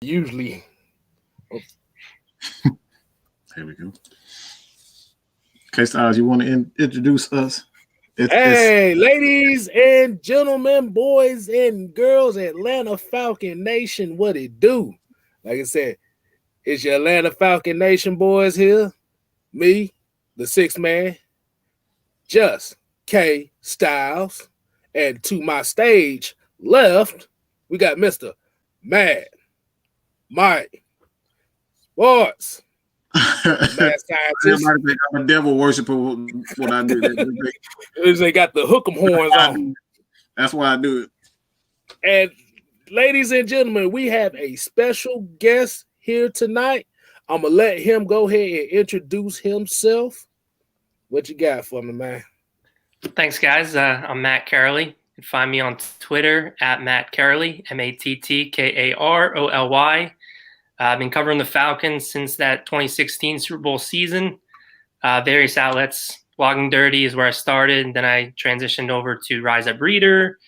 Usually. Here we go. K-Styles, you want to introduce us? Hey, ladies and gentlemen, boys and girls, Atlanta Falcon Nation, what it do? Like I said, it's your Atlanta Falcon Nation boys here. Me, the sixth man, just K-Styles. And to my stage left, we got Mr. Matt, Mike, Sports. Mad scientist. I'm a devil worshiper when I do that. They got the hook 'em horns on. That's why I do it. And ladies and gentlemen, we have a special guest here tonight. I'm going to let him go ahead and introduce himself. What you got for me, man? Thanks, guys. I'm Matt Karoly. You can find me on Twitter at Matt Karoly, MattKaroly. I've been covering the Falcons since that 2016 Super Bowl season. Various outlets. Blogging Dirty is where I started. Then I transitioned over to Riseup Reader.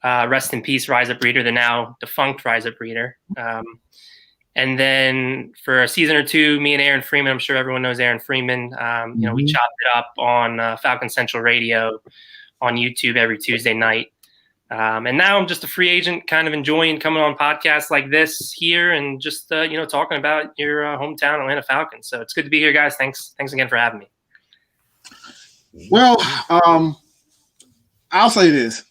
Rest in peace, Riseup Reader, the now defunct Riseup Reader. And then for a season or two, me and Aaron Freeman, I'm sure everyone knows Aaron Freeman, we chopped it up on Falcon Central Radio on YouTube every Tuesday night. And now I'm just a free agent, kind of enjoying coming on podcasts like this here and just, talking about your hometown Atlanta Falcons. So it's good to be here, guys. Thanks again for having me. Well, I'll say this.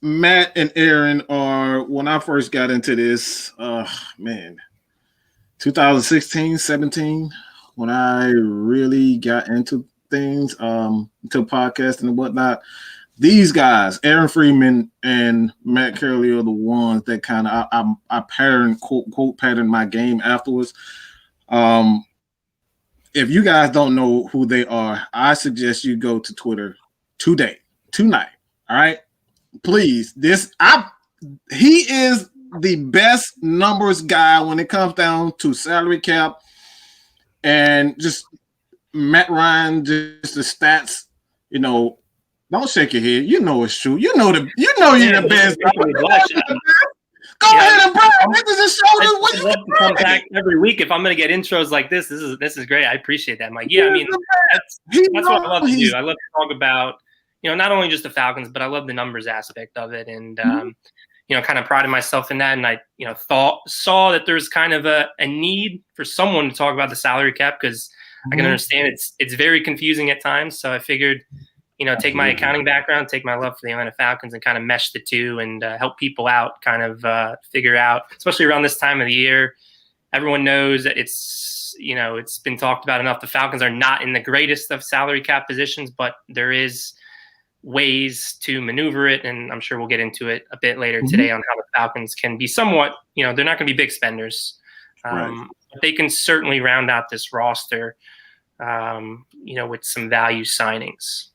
Matt and Aaron are, when I first got into this, 2016, 17, when I really got into things, into podcasting and whatnot. These guys, Aaron Freeman and Matt Karoly, are the ones that kind of I pattern quote pattern my game afterwards. If you guys don't know who they are, I suggest you go to Twitter tonight. All right, please. He is the best numbers guy when it comes down to salary cap and just Matt Ryan, just the stats. Don't shake your head. You know it's true. You know you're the best. Go ahead and brag. This is a show. I'd love to come back every week if I'm going to get intros like this. This is great. I appreciate that, Mike. Yeah, I mean that's what I love to do. I love to talk about not only just the Falcons, but I love the numbers aspect of it, and kind of prided myself in that. And I saw that there's kind of a need for someone to talk about the salary cap because I can understand it's very confusing at times. So I figured. Take my accounting background, take my love for the Atlanta Falcons and kind of mesh the two and help people out, kind of figure out, especially around this time of the year. Everyone knows that it's been talked about enough. The Falcons are not in the greatest of salary cap positions, but there is ways to maneuver it. And I'm sure we'll get into it a bit later today on how the Falcons can be somewhat, they're not going to be big spenders. But they can certainly round out this roster, with some value signings.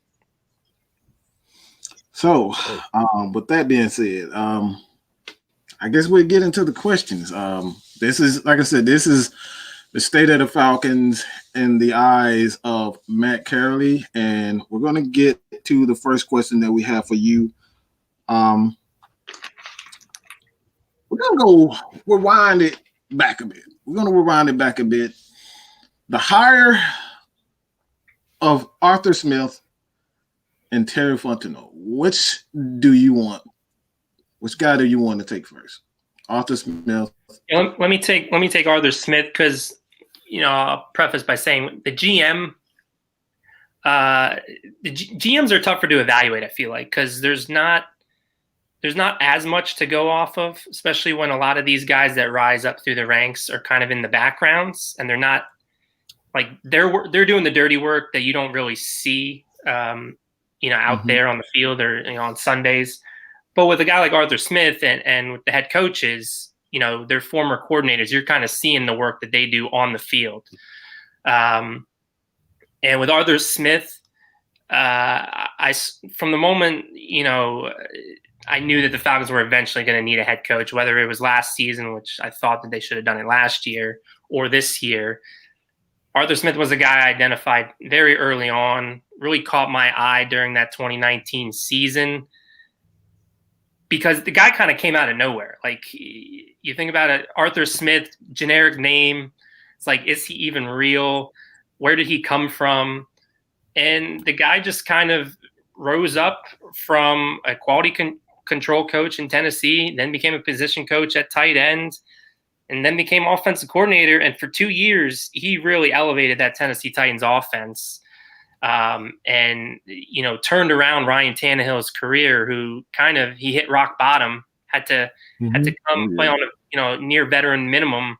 So, with that being said, I guess we'll get into the questions. This is, like I said, this is the state of the Falcons in the eyes of Matt Karoly, and we're going to get to the first question that we have for you. We're going to go rewind it back a bit. The hire of Arthur Smith and Terry Fontenot. Which do you want? Which guy do you want to take first? Arthur Smith. Let me take Arthur Smith because I'll preface by saying the GMs are tougher to evaluate. I feel like because there's not as much to go off of, especially when a lot of these guys that rise up through the ranks are kind of in the backgrounds and they're not like they're doing the dirty work that you don't really see. Out there on the field or on Sundays. But with a guy like Arthur Smith and with the head coaches, they're former coordinators. You're kind of seeing the work that they do on the field. And with Arthur Smith, from the moment, I knew that the Falcons were eventually going to need a head coach, whether it was last season, which I thought that they should have done it last year, or this year. Arthur Smith was a guy I identified very early on, really caught my eye during that 2019 season because the guy kind of came out of nowhere. Like, you think about it, Arthur Smith, generic name. It's like, is he even real? Where did he come from? And the guy just kind of rose up from a quality control coach in Tennessee, then became a position coach at tight end, and then became offensive coordinator. And for 2 years, he really elevated that Tennessee Titans offense. And, you know, turned around Ryan Tannehill's career, who he hit rock bottom, had to come play on a, you know, near veteran minimum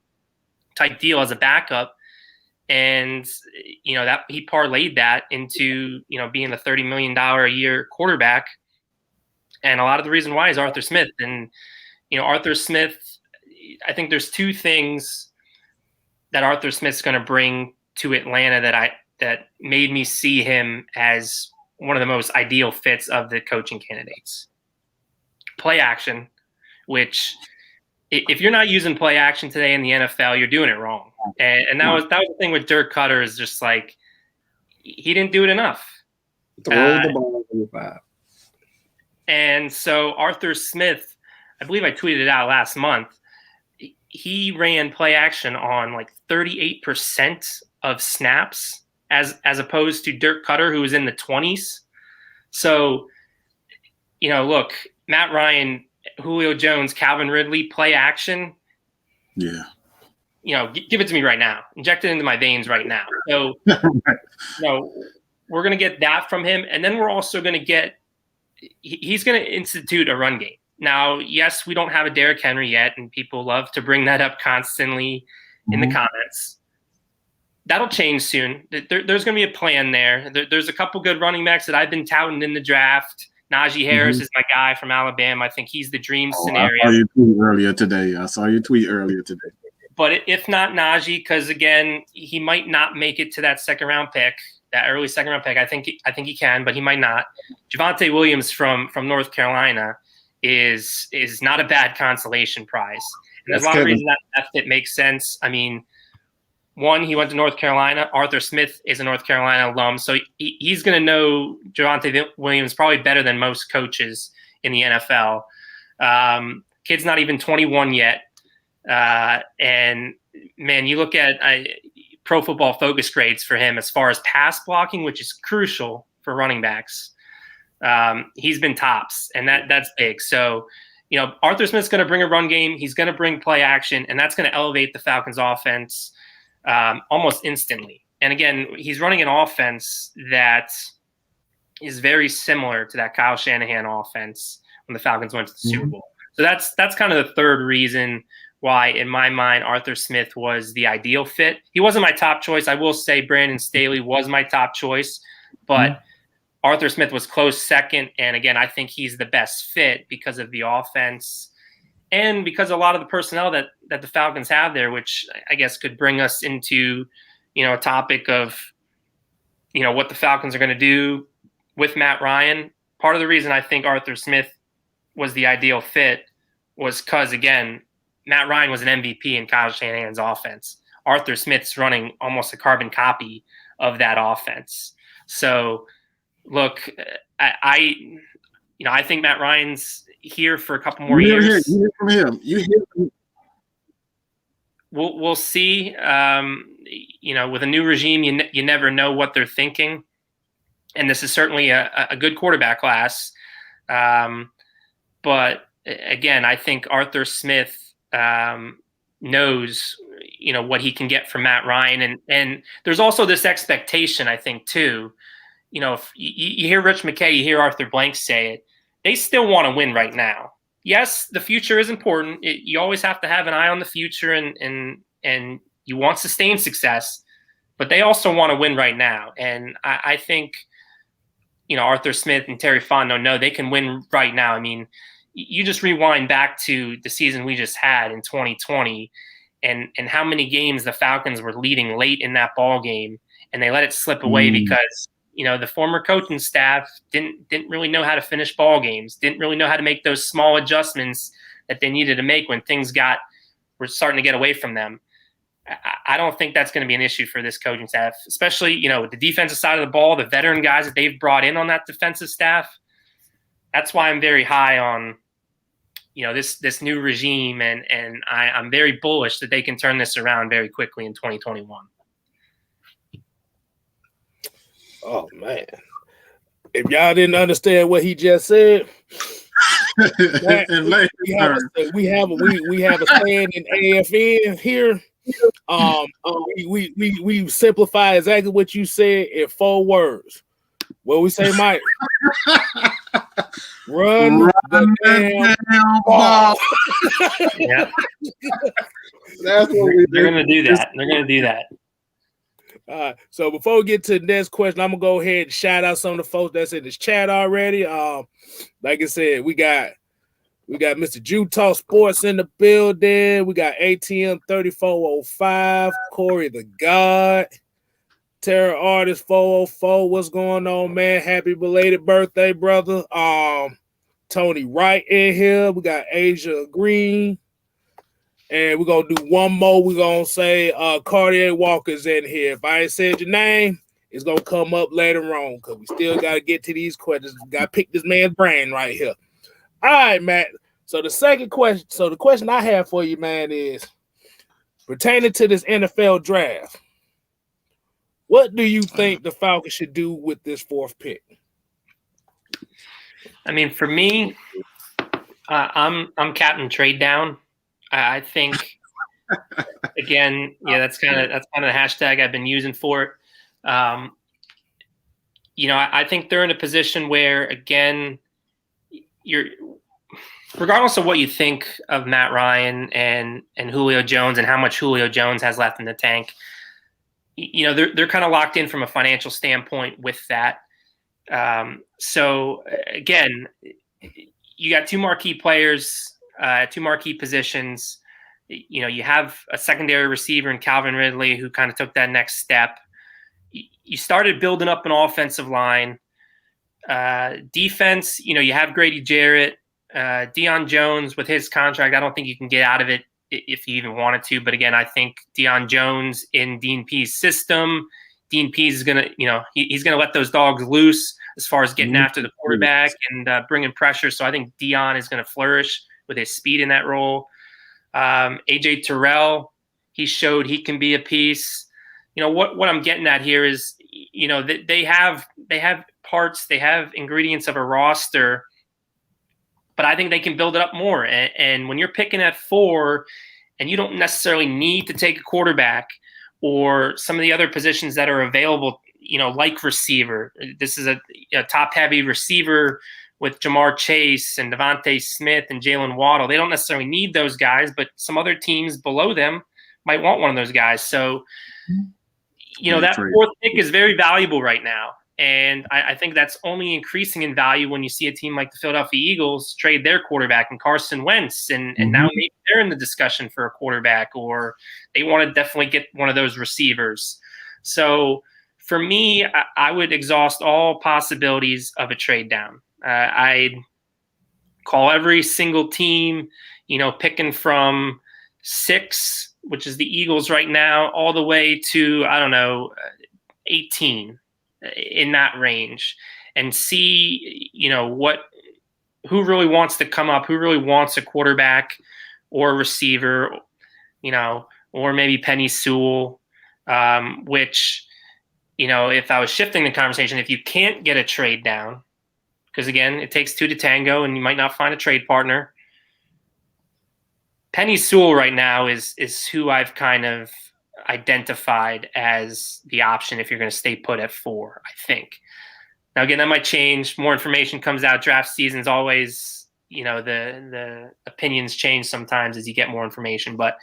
type deal as a backup. And, you know, that he parlayed that into, you know, being a $30 million a year quarterback. And a lot of the reason why is Arthur Smith. And, you know, Arthur Smith, I think there's two things that Arthur Smith's going to bring to Atlanta that made me see him as one of the most ideal fits of the coaching candidates. Play action, which if you're not using play action today in the NFL, you're doing it wrong. And that was the thing with Dirk Cutter, is just like, he didn't do it enough. Throw the ball over 5. And so Arthur Smith, I believe I tweeted it out last month, he ran play action on like 38% of snaps as opposed to Dirk Cutter, who was in the 20s. So, you know, look, Matt Ryan, Julio Jones, Calvin Ridley, play action. Yeah. You know, give it to me right now. Inject it into my veins right now. So, you know, we're going to get that from him. And then we're also going to get – he's going to institute a run game. Now, yes, we don't have a Derrick Henry yet, and people love to bring that up constantly in the comments. That'll change soon. There's going to be a plan there. There's a couple good running backs that I've been touting in the draft. Najee Harris is my guy from Alabama. I think he's the dream scenario. I saw your tweet earlier today. But if not Najee, because again, he might not make it to that second-round pick, that early second-round pick. I think he can, but he might not. Javonte Williams from North Carolina is not a bad consolation prize. And there's a lot of reasons that fit makes sense. I mean, one, he went to North Carolina. Arthur Smith is a North Carolina alum, so he's going to know Javonte Williams probably better than most coaches in the NFL. Kid's not even 21 yet. And, man, you look at Pro Football Focus grades for him as far as pass blocking, which is crucial for running backs. He's been tops, and that's big. So, you know, Arthur Smith's going to bring a run game. He's going to bring play action, and that's going to elevate the Falcons offense almost instantly. And again, he's running an offense that is very similar to that Kyle Shanahan offense when the Falcons went to the Super Bowl. So that's kind of the third reason why, in my mind, Arthur Smith was the ideal fit. He wasn't my top choice. I will say Brandon Staley was my top choice, but Arthur Smith was close second. And again, I think he's the best fit because of the offense and because a lot of the personnel that the Falcons have there, which I guess could bring us into, you know, a topic of, you know, what the Falcons are going to do with Matt Ryan. Part of the reason I think Arthur Smith was the ideal fit was because, again, Matt Ryan was an MVP in Kyle Shanahan's offense. Arthur Smith's running almost a carbon copy of that offense. So, look, I think Matt Ryan's here for a couple more years. You hear from him. We'll see. You know, with a new regime, you never know what they're thinking, and this is certainly a good quarterback class. But again, I think Arthur Smith knows, you know, what he can get from Matt Ryan. And there's also this expectation, I think, too. You know, if you hear Rich McKay, you hear Arthur Blank say it, they still want to win right now. Yes, the future is important. You always have to have an eye on the future and you want sustained success, but they also want to win right now. And I think, you know, Arthur Smith and Terry Fontenot know they can win right now. I mean, you just rewind back to the season we just had in 2020 and how many games the Falcons were leading late in that ball game, and they let it slip away because, you know, the former coaching staff didn't really know how to finish ball games, didn't really know how to make those small adjustments that they needed to make when things were starting to get away from them. I don't think that's going to be an issue for this coaching staff, especially, you know, with the defensive side of the ball, the veteran guys that they've brought in on that defensive staff. That's why I'm very high on this new regime, and I'm very bullish that they can turn this around very quickly in 2021. Oh man. If y'all didn't understand what he just said, we have a saying in AFN here. We simplify exactly what you said in 4 words. What we say, Mike? Run the damn ball. Yeah, That's what they're gonna do that. They're gonna do that. So before we get to the next question, I'm gonna go ahead and shout out some of the folks that's in this chat already. Like I said, we got Mr. Utah Sports in the building. We got ATM 3405, Corey the God, Terror Artist 404. What's going on, man? Happy belated birthday, brother. Tony Wright in here. We got Asia Green. And we're going to do one more. We're going to say Cartier Walker's in here. If I ain't said your name, it's going to come up later on because we still got to get to these questions. We got to pick this man's brain right here. All right, Matt. So the second question, the question I have for you, man, is pertaining to this NFL draft, what do you think the Falcons should do with this 4th pick? I mean, for me, I'm captain trade down. I think again, that's kind of the hashtag I've been using for it. I think they're in a position where, again, you're regardless of what you think of Matt Ryan and Julio Jones and how much Julio Jones has left in the tank, they're kind of locked in from a financial standpoint with that. So again, you got 2 marquee players, 2 marquee positions. You have a secondary receiver in Calvin Ridley who kind of took that next step. You started building up an offensive line. Defense, you have Grady Jarrett, Dion Jones with his contract. I don't think you can get out of it if you even wanted to. But again, I think Dion Jones in Dean Pease' system, Dean Pease is going to, he's going to let those dogs loose as far as getting after the quarterback and bringing pressure. So I think Dion is going to flourish with his speed in that role. AJ Terrell, he showed he can be a piece. What I'm getting at here is, they have parts, they have ingredients of a roster, but I think they can build it up more. And when you're picking at 4 and you don't necessarily need to take a quarterback or some of the other positions that are available, like receiver, this is a top heavy receiver with Jamar Chase and Devontae Smith and Jalen Waddle. They don't necessarily need those guys, but some other teams below them might want one of those guys. So, that 4th pick is very valuable right now. And I think that's only increasing in value when you see a team like the Philadelphia Eagles trade their quarterback and Carson Wentz. And now maybe they're in the discussion for a quarterback, or they want to definitely get one of those receivers. So for me, I would exhaust all possibilities of a trade down. I'd call every single team, picking from 6, which is the Eagles right now, all the way to, 18 in that range, and see, who really wants to come up, who really wants a quarterback or a receiver, or maybe Penny Sewell, which, if I was shifting the conversation, if you can't get a trade down, because again, it takes 2 to tango and you might not find a trade partner. Penny Sewell right now is who I've kind of identified as the option if you're going to stay put at 4, I think. Now, again, that might change. More information comes out. Draft season's always, the opinions change sometimes as you get more information. But,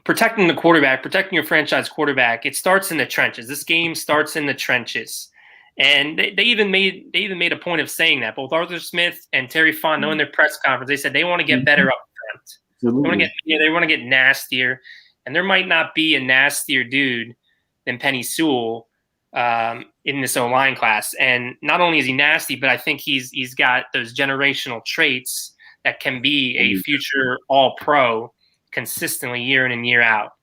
protecting the quarterback, protecting your franchise quarterback, it starts in the trenches. This game starts in the trenches. And they even made a point of saying that. Both Arthur Smith and Terry Fontenot in their press conference, they said they want to get better up front. They want to get nastier, and there might not be a nastier dude than Penny Sewell in this O-line class. And not only is he nasty, but I think he's got those generational traits that can be a future All-Pro consistently year in and year out.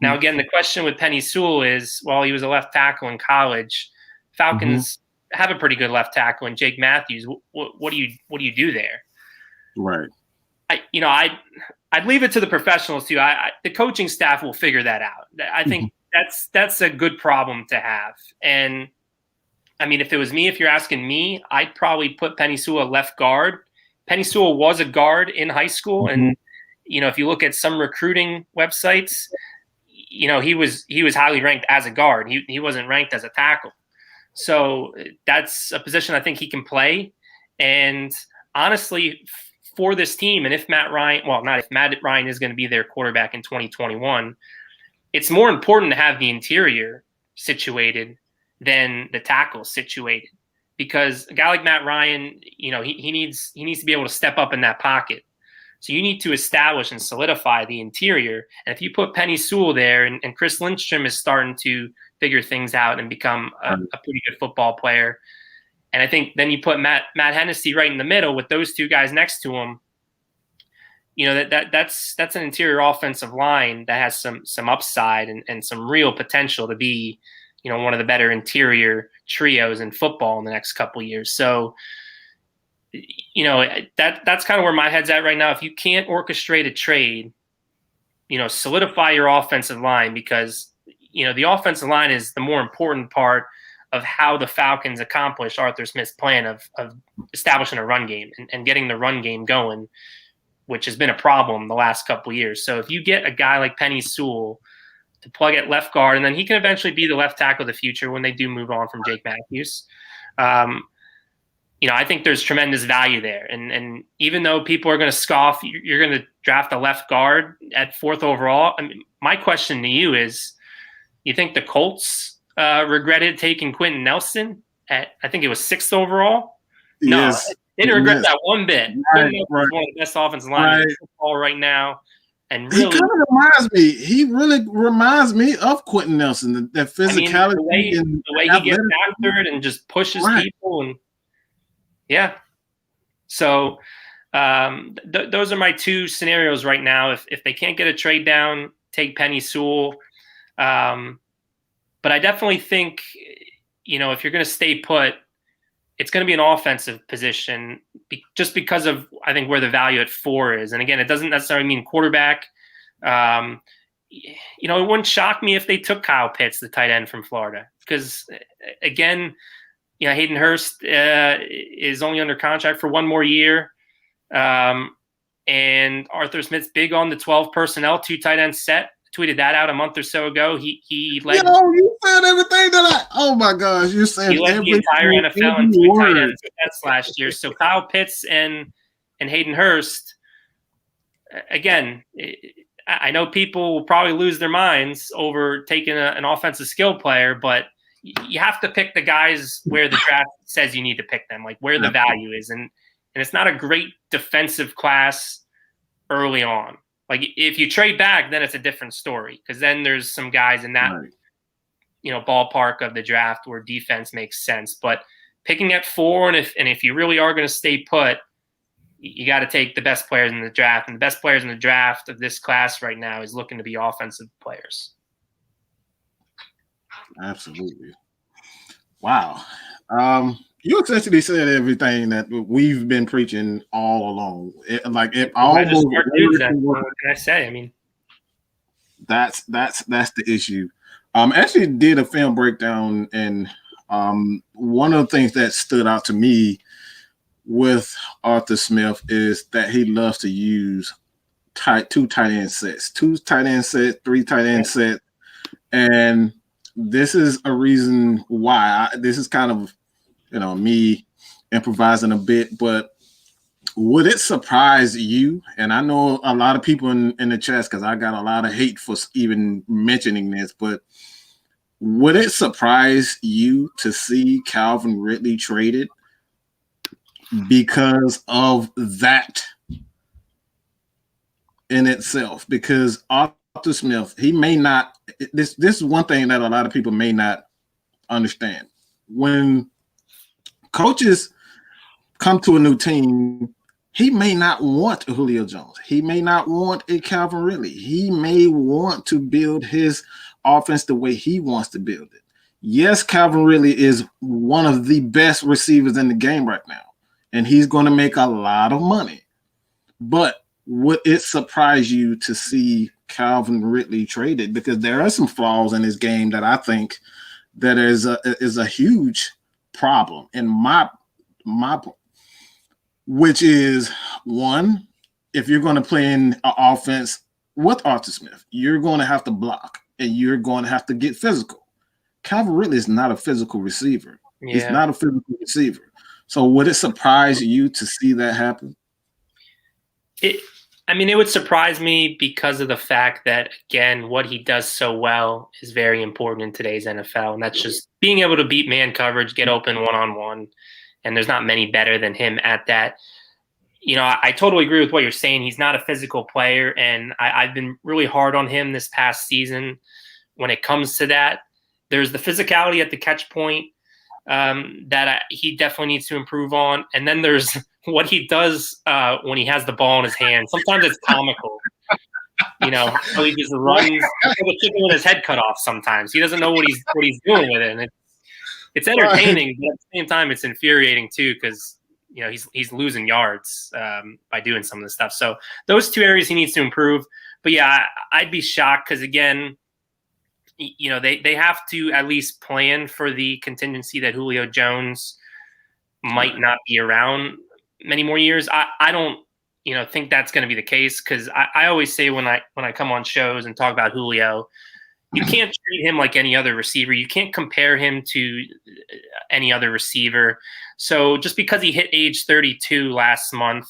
Now, again, the question with Penny Sewell is, well, he was a left tackle in college. Falcons have a pretty good left tackle in Jake Matthews. What do you do there? Right. I'd leave it to the professionals too. The coaching staff will figure that out. I think that's a good problem to have. And I mean, if it was me, if you're asking me, I'd probably put Penei Sewell left guard. Penei Sewell was a guard in high school, and if you look at some recruiting websites, he was highly ranked as a guard. He wasn't ranked as a tackle. So that's a position I think he can play. And honestly, for this team, and if Matt Ryan is going to be their quarterback in 2021, it's more important to have the interior situated than the tackle situated, because a guy like Matt Ryan, he needs to be able to step up in that pocket. So you need to establish and solidify the interior. And if you put Penei Sewell there, and Chris Lindstrom is starting to figure things out and become a pretty good football player, and I think then you put Matt Hennessy right in the middle with those two guys next to him, that's an interior offensive line that has some upside and some real potential to be, one of the better interior trios in football in the next couple of years. So, that's kind of where my head's at right now. If you can't orchestrate a trade, solidify your offensive line, because, the offensive line is the more important part of how the Falcons accomplish Arthur Smith's plan of establishing a run game and getting the run game going, which has been a problem the last couple of years. So if you get a guy like Penei Sewell to plug at left guard, and then he can eventually be the left tackle of the future when they do move on from Jake Matthews, I think there's tremendous value there. And even though people are going to scoff, you're going to draft a left guard at 4th overall. I mean, my question to you is, you think the Colts regretted taking Quentin Nelson at, I think it was 6th overall? Yes. No, they didn't regret that one bit. Right. One of the best offensive linemen in football right now. And really, he really reminds me of Quentin Nelson, that physicality. The way he gets after it and just pushes people. And yeah. So those are my two scenarios right now. If they can't get a trade down, take Penei Sewell. But I definitely think, if you're going to stay put, it's going to be an offensive position just because of, I think, where the value at 4 is. And again, it doesn't necessarily mean quarterback. It wouldn't shock me if they took Kyle Pitts, the tight end from Florida, because again, Hayden Hurst is only under contract for one more year. And Arthur Smith's big on the 12 personnel, 2 tight end set. Tweeted that out a month or so ago. He led. You said everything that oh my gosh, you said he led the entire NFL in 2 tight end sets last year. So Kyle Pitts and Hayden Hurst. Again, I know people will probably lose their minds over taking an offensive skill player, but you have to pick the guys where the draft says you need to pick them, like where the value is, and it's not a great defensive class early on. Like if you trade back, then it's a different story, because then there's some guys in that ballpark of the draft where defense makes sense. But picking at 4, and if you really are going to stay put, you got to take the best players in the draft, and the best players in the draft of this class right now is looking to be offensive players. Absolutely. Wow. You essentially said everything that we've been preaching all along. What can I say? I mean, that's the issue. Actually did a film breakdown, and one of the things that stood out to me with Arthur Smith is that he loves to use 2 tight end sets, 2 tight end sets, 3 tight end sets, and this is a reason why. This is kind of me improvising a bit, but would it surprise you? And I know a lot of people in the chat, because I got a lot of hate for even mentioning this, but would it surprise you to see Calvin Ridley traded because of that in itself? Because Arthur Smith, he may not, this is one thing that a lot of people may not understand. When coaches come to a new team, he may not want a Julio Jones. He may not want a Calvin Ridley. He may want to build his offense the way he wants to build it. Yes, Calvin Ridley is one of the best receivers in the game right now, and he's going to make a lot of money. But would it surprise you to see Calvin Ridley traded? Because there are some flaws in his game that I think that is a huge problem in my which is, one, if you're going to play in an offense with Arthur Smith, you're going to have to block and you're going to have to get physical. Calvin Ridley is not a physical receiver. Yeah. He's not a physical receiver. So would it surprise you to see that happen? It would surprise me because of the fact that, again, what he does so well is very important in today's NFL. And that's just being able to beat man coverage, get open one-on-one. And there's not many better than him at that. You know, I totally agree with what you're saying. He's not a physical player. And I've been really hard on him this past season when it comes to that. There's the physicality at the catch point that he definitely needs to improve on. And then there's what he does when he has the ball in his hand. Sometimes it's comical. You know, how he just runs with his head cut off sometimes. He doesn't know what he's doing with it. And it's entertaining, but at the same time, it's infuriating too because, you know, he's losing yards by doing some of this stuff. So those two areas he needs to improve. But, yeah, I'd be shocked because, again, you know, they have to at least plan for the contingency that Julio Jones might not be around many more years. I don't, you know, think that's going to be the case because I always say when I come on shows and talk about Julio, you can't treat him like any other receiver. You can't compare him to any other receiver. So just because he hit age 32 last month,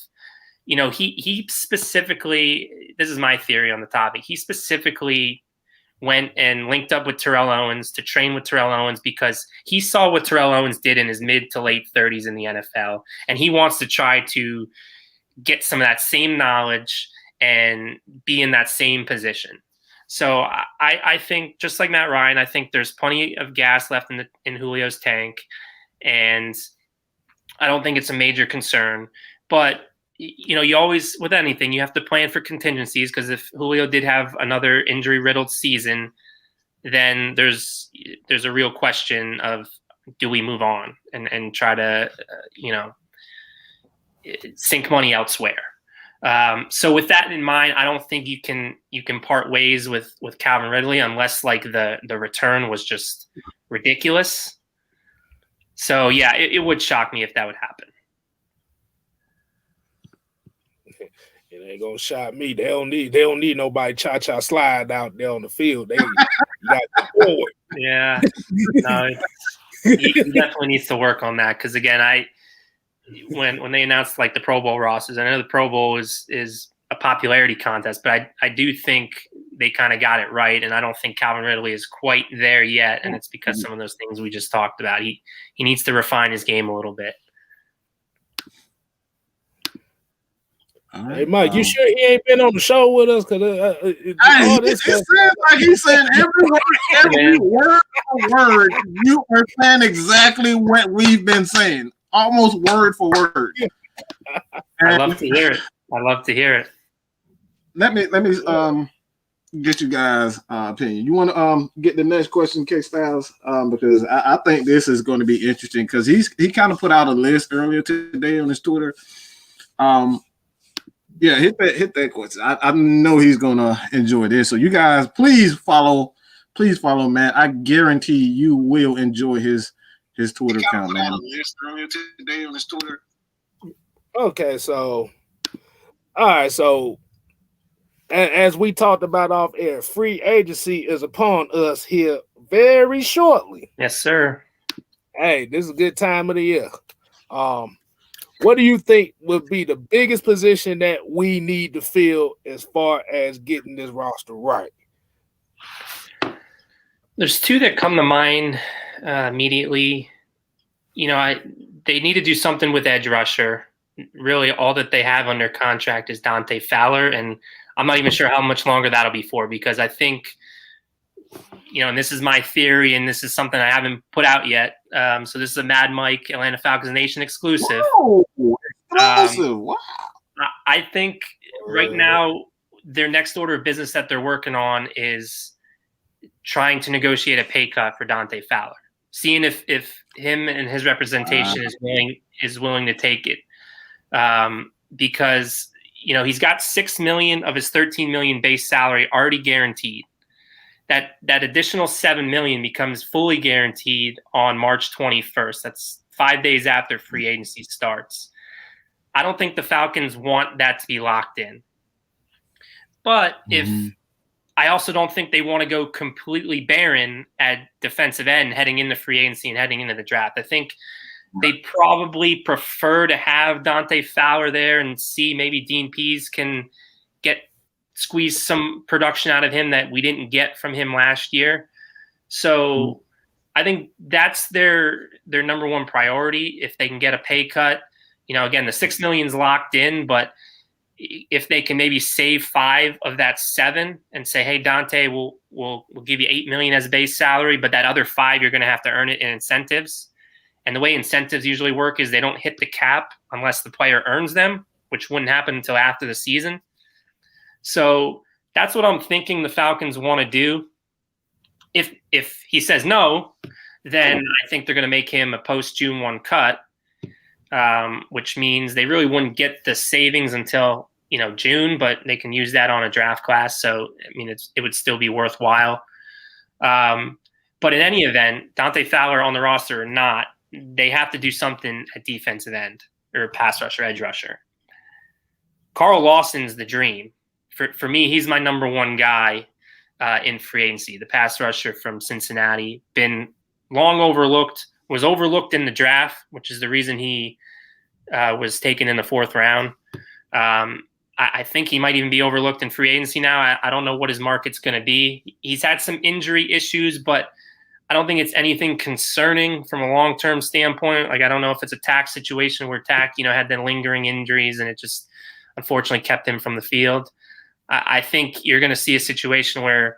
you know, he specifically, this is my theory on the topic, he specifically went and linked up with Terrell Owens to train with Terrell Owens because he saw what Terrell Owens did in his mid to late 30s in the NFL. And he wants to try to get some of that same knowledge and be in that same position. So I think, just like Matt Ryan, I think there's plenty of gas left in Julio's tank. And I don't think it's a major concern. But, you know, you always, with anything, you have to plan for contingencies because if Julio did have another injury-riddled season, then there's a real question of do we move on and try to, you know, sink money elsewhere. So with that in mind, I don't think you can part ways with Calvin Ridley unless like the return was just ridiculous. So yeah, it would shock me if that would happen. It ain't gonna shock me. They don't need nobody cha-cha slide out there on the field. They got the forward. Yeah, no, he definitely needs to work on that because again, when they announced like the Pro Bowl rosters, I know the Pro Bowl is a popularity contest, but I do think they kind of got it right, and I don't think Calvin Ridley is quite there yet, and it's because some of those things we just talked about. He needs to refine his game a little bit. Right. Hey, Mike, you sure he ain't been on the show with us? Because all this stuff. Like he's saying every word for word, you are saying exactly what we've been saying, almost word for word. I love to hear it. Let me get you guys' opinion. You want to get the next question, K Styles, because I think this is going to be interesting because he kind of put out a list earlier today on his Twitter. Yeah, hit that question. I know he's gonna enjoy this. So you guys, please follow Matt. I guarantee you will enjoy his Twitter account, man. Earlier today on his Twitter. Okay, so all right, so as we talked about off air, free agency is upon us here very shortly. Yes, sir. Hey, this is a good time of the year. What do you think would be the biggest position that we need to fill as far as getting this roster right? There's two that come to mind immediately. You know, they need to do something with edge rusher. Really, all that they have under contract is Dante Fowler, and I'm not even sure how much longer that'll be for because I think, you know, and this is my theory, and this is something I haven't put out yet. So this is a Mad Mike Atlanta Falcons Nation exclusive. Whoa, exclusive! Wow. I think right now their next order of business that they're working on is trying to negotiate a pay cut for Dante Fowler. seeing if him and his representation is willing to take it, because he's got $6 million of his $13 million base salary already guaranteed. That additional $7 million becomes fully guaranteed on March 21st. That's 5 days after free agency starts. I don't think the Falcons want that to be locked in. But I also don't think they want to go completely barren at defensive end heading into free agency and heading into the draft. I think they probably prefer to have Dante Fowler there and see maybe Dean Pease can squeeze some production out of him that we didn't get from him last year. So I think that's their number one priority. If they can get a pay cut, again, the $6 million is locked in, but if they can maybe save 5 of that 7 and say, hey, Dante, we'll give you $8 million as a base salary, but that other 5, you're going to have to earn it in incentives. And the way incentives usually work is they don't hit the cap unless the player earns them, which wouldn't happen until after the season. So that's what I'm thinking the Falcons want to do. If he says no, then I think they're going to make him a post-June 1 cut, which means they really wouldn't get the savings until June, but they can use that on a draft class. So it would still be worthwhile. But in any event, Dante Fowler on the roster or not, they have to do something at defensive end or pass rusher, edge rusher. Carl Lawson's the dream. For me, he's my number one guy in free agency. The pass rusher from Cincinnati, been long overlooked, was overlooked in the draft, which is the reason he was taken in the 4th round. I think he might even be overlooked in free agency now. I don't know what his market's going to be. He's had some injury issues, but I don't think it's anything concerning from a long-term standpoint. Like, I don't know if it's a Tack situation where Tack, had the lingering injuries and it just unfortunately kept him from the field. I think you're going to see a situation where,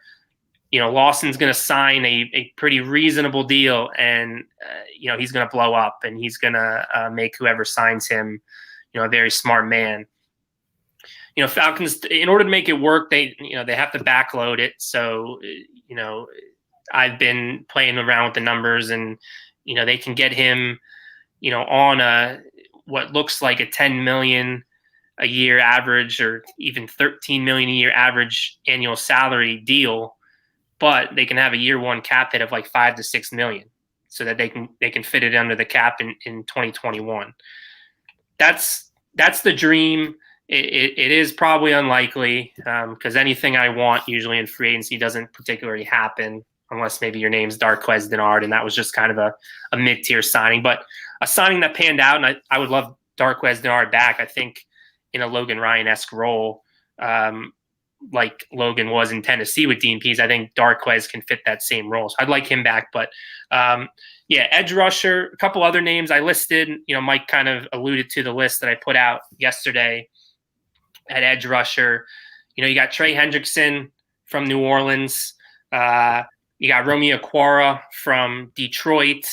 Lawson's going to sign a pretty reasonable deal and, he's going to blow up and he's going to make whoever signs him, a very smart man. Falcons, in order to make it work, they have to backload it. So, I've been playing around with the numbers and, they can get him, on what looks like a $10 million a year average or even $13 million a year average annual salary deal, but they can have a year 1 cap hit of like $5 to $6 million so that they can fit it under the cap in 2021. That's the dream. It is probably unlikely because anything I want usually in free agency doesn't particularly happen unless maybe your name's Darqueze Dennard, and that was just kind of a mid-tier signing. But a signing that panned out, and I would love Darqueze Dennard back, I think, in a Logan Ryan-esque role, like Logan was in Tennessee with Dean Pease. I think Darqueze can fit that same role. So I'd like him back. But, edge rusher, a couple other names I listed. Mike kind of alluded to the list that I put out yesterday at edge rusher. You got Trey Hendrickson from New Orleans. You got Romeo Okwara from Detroit.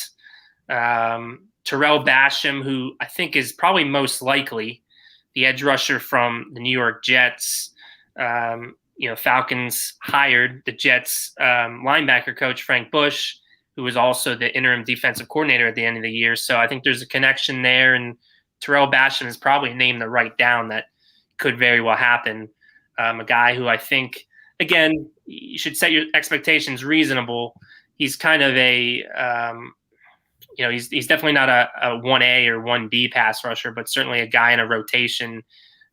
Terrell Basham, who I think is probably most likely the edge rusher from the New York Jets. Falcons hired the Jets linebacker coach, Frank Bush, who was also the interim defensive coordinator at the end of the year. So I think there's a connection there. And Terrell Basham is probably a name to write down that could very well happen. A guy who I think, again, you should set your expectations reasonable. He's kind of a he's definitely not a 1A or 1B pass rusher, but certainly a guy in a rotation,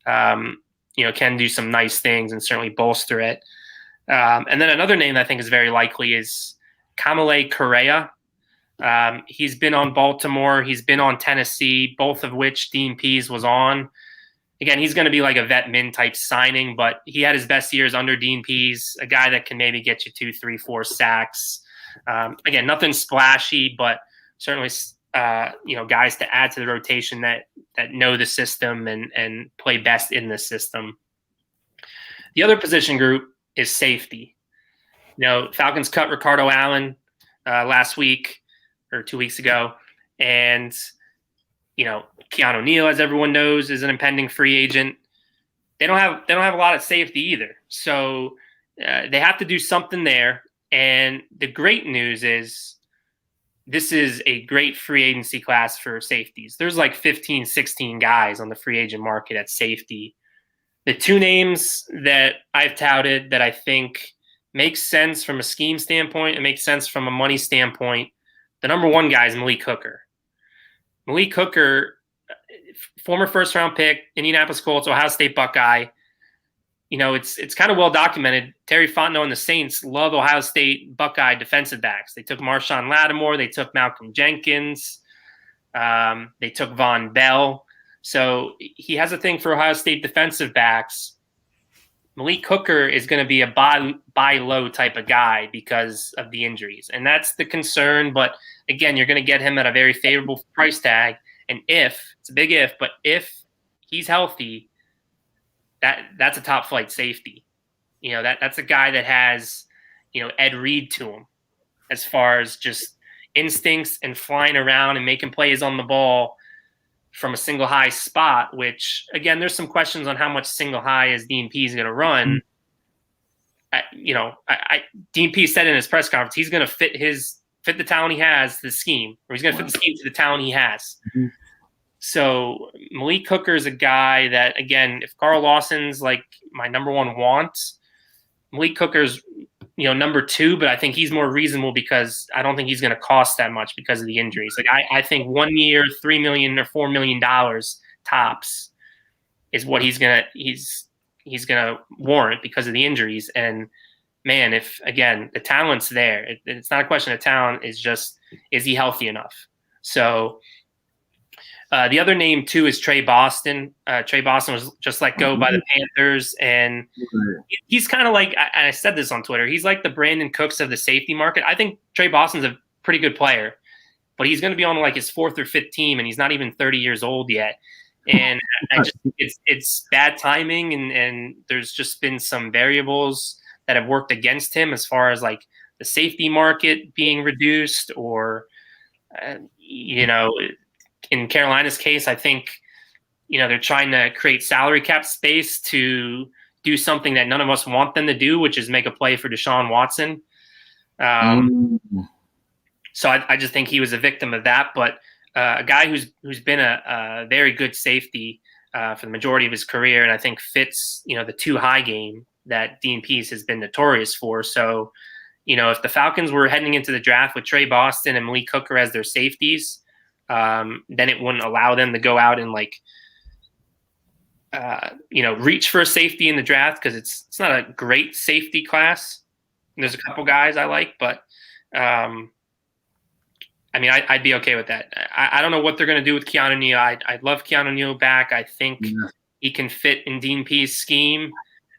can do some nice things and certainly bolster it. And then another name that I think is very likely is Kamalei Correa. He's been on Baltimore. He's been on Tennessee, both of which Dean Pease was on. Again, he's going to be like a vet min type signing, but he had his best years under Dean Pease, a guy that can maybe get you 2, 3, 4 sacks. Again, nothing splashy, but certainly, guys to add to the rotation that know the system and play best in the system. The other position group is safety. Falcons cut Ricardo Allen last week or 2 weeks ago, and Keanu Neal, as everyone knows, is an impending free agent. They don't have a lot of safety either, so they have to do something there. And the great news is this is a great free agency class for safeties. There's like 15, 16 guys on the free agent market at safety. The two names that I've touted that I think makes sense from a scheme standpoint, it makes sense from a money standpoint. The number one guy is Malik Hooker. Malik Hooker, former first-round pick, Indianapolis Colts, Ohio State Buckeye. You know, it's kind of well documented. Terry Fontenot and the Saints love Ohio State Buckeye defensive backs. They took Marshawn Lattimore. They took Malcolm Jenkins. They took Von Bell. So he has a thing for Ohio State defensive backs. Malik Cooker is going to be a buy low type of guy because of the injuries. And that's the concern. But again, you're going to get him at a very favorable price tag. And it's a big if, but if he's healthy, that's a top flight safety. You know, that's a guy that has, you know, Ed Reed to him as far as just instincts and flying around and making plays on the ball from a single high spot, which again, there's some questions on how much single high is DNP is going to run. DNP said in his press conference, he's going to fit the talent he has, the scheme, or he's going to fit the scheme to the talent he has. Mm-hmm. So Malik Cooker is a guy that, again, if Carl Lawson's like my number one want, Malik Cooker's, you know, number two, but I think he's more reasonable because I don't think he's going to cost that much because of the injuries. Like I think 1 year, $3 million or $4 million tops is what he's gonna warrant because of the injuries. And man, if again the talent's there, it's not a question of talent. It's just, is he healthy enough? So. The other name, too, is Trey Boston. Trey Boston was just let go by the Panthers, and he's kind of like – and I said this on Twitter. He's like the Brandon Cooks of the safety market. I think Trey Boston's a pretty good player, but he's going to be on like his fourth or fifth team, and he's not even 30 years old yet. And I just it's bad timing, and there's just been some variables that have worked against him as far as like the safety market being reduced or, you know – in Carolina's case, I think, you know, they're trying to create salary cap space to do something that none of us want them to do, which is make a play for Deshaun Watson. So I just think he was a victim of that. But a guy who's been a very good safety for the majority of his career, and I think fits, you know, the too high game that Dean Pease has been notorious for. So, you know, if the Falcons were heading into the draft with Trey Boston and Malik Cooker as their safeties, then it wouldn't allow them to go out and like, you know, reach for a safety in the draft because it's not a great safety class. There's a couple guys I like, but I mean, I'd be okay with that. I don't know what they're going to do with Keanu Neal. I'd love Keanu Neal back. I think he can fit in Dean Pease's scheme,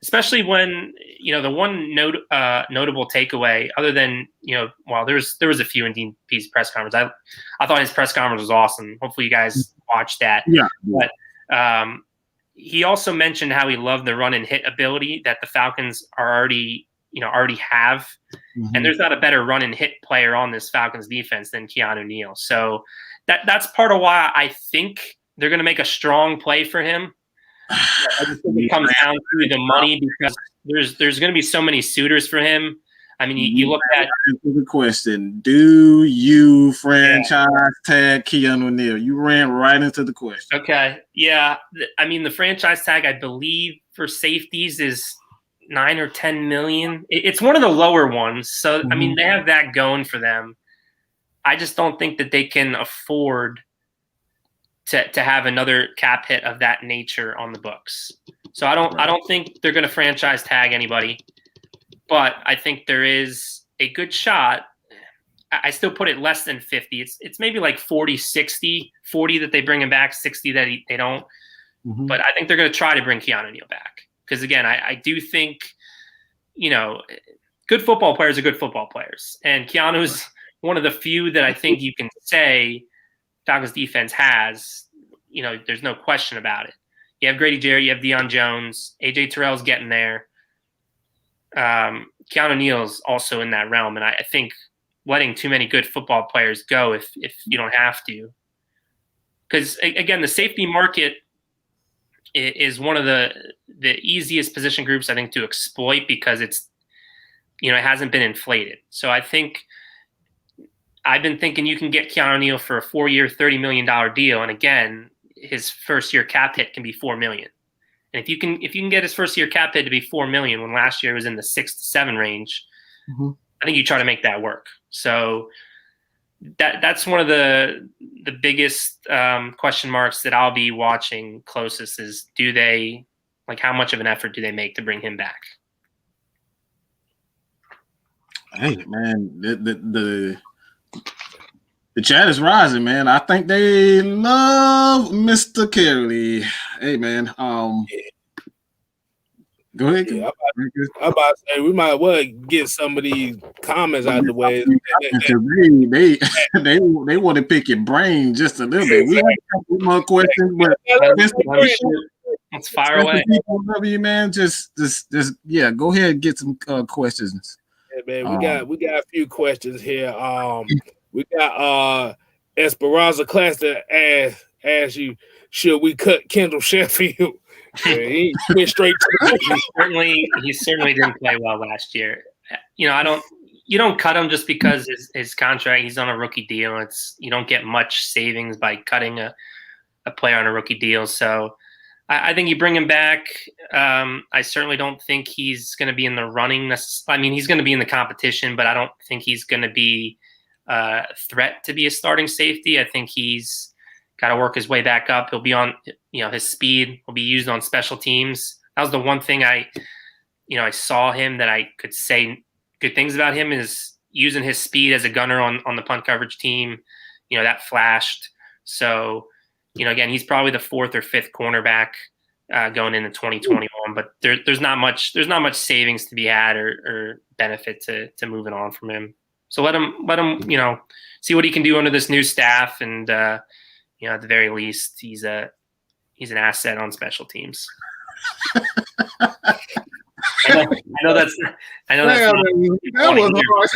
especially when, you know, the one notable takeaway other than, you know, well, there was a few in Dean Pease's press conference. I thought his press conference was awesome. Hopefully you guys watched that. Yeah. But he also mentioned how he loved the run and hit ability that the Falcons already have. Mm-hmm. And there's not a better run and hit player on this Falcons defense than Keanu Neal. So that's part of why I think they're going to make a strong play for him. I just think it comes down to the money because there's going to be so many suitors for him. I mean, you look at the question: do you franchise tag Keanu Neal? You ran right into the question. Okay, yeah. I mean, the franchise tag, I believe, for safeties is $9 or $10 million. It's one of the lower ones, so I mean, they have that going for them. I just don't think that they can afford to have another cap hit of that nature on the books. So I don't think they're going to franchise tag anybody, but I think there is a good shot. I still put it less than 50. It's maybe like 40, 60, 40 that they bring him back, 60 that they don't. Mm-hmm. But I think they're going to try to bring Keanu Neal back. Because again, I do think, you know, good football players are good football players. And Keanu's one of the few that I think you can say Falcons defense has, you know, there's no question about it. You have Grady Jarrett, you have Dion Jones, AJ Terrell's getting there. Keanu Neal's also in that realm, and I think letting too many good football players go if you don't have to. Because again, the safety market is one of the easiest position groups I think to exploit because it's, you know, it hasn't been inflated. So I think I've been thinking you can get Keanu Neal for a 4-year, $30 million deal, and again, his first year cap hit can be $4 million. And if you can get his first year cap hit to be $4 million when last year was in the 6 to 7 range, I think you try to make that work. So that's one of the biggest question marks that I'll be watching closest is how much of an effort do they make to bring him back? Hey man, the chat is rising, man. I think they love Mr. Karoly. Hey man, go ahead. Yeah, I'm about to say we might well get some of these comments out the way. They want to pick your brain just a little bit. We have a couple more questions, but let's fire away. Love you, man. Just go ahead and get some questions. Yeah, man, we got a few questions here. We got Esperanza Class that ask you, should we cut Kendall Sheffield? Yeah, he went straight to the he certainly didn't play well last year. You don't cut him just because his contract, he's on a rookie deal. You don't get much savings by cutting a player on a rookie deal. So I think you bring him back. I certainly don't think he's going to be in the running. I mean, he's going to be in the competition, but I don't think he's going to be a threat to be a starting safety. I think he's got to work his way back up. He'll be on, his speed will be used on special teams. That was the one thing I saw him that I could say good things about him is using his speed as a gunner on the punt coverage team. That flashed. So, again, he's probably the 4th or 5th cornerback going into 2021, but there's not much savings to be had or benefit to moving on from him. So let him, see what he can do under this new staff. And, at the very least, he's an asset on special teams. I know that's that was harsh.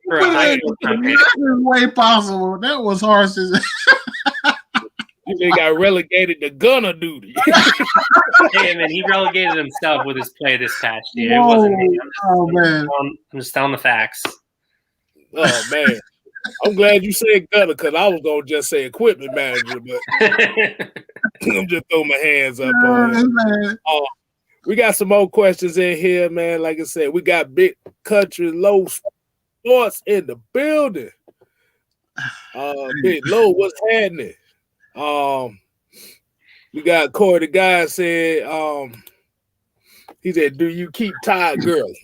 For a high way possible. That was harsh. They got relegated to gunner duty. Hey, man, he relegated himself with his play this past year. It wasn't me. I'm just telling the facts. Oh, man. I'm glad you said gunner because I was going to just say equipment manager, but I'm just throwing my hands up on it. We got some more questions in here, man. Like I said, we got Big Country Low Sports in the building. Big Low, what's happening? We got Corey the guy said, he said, do you keep tired girls?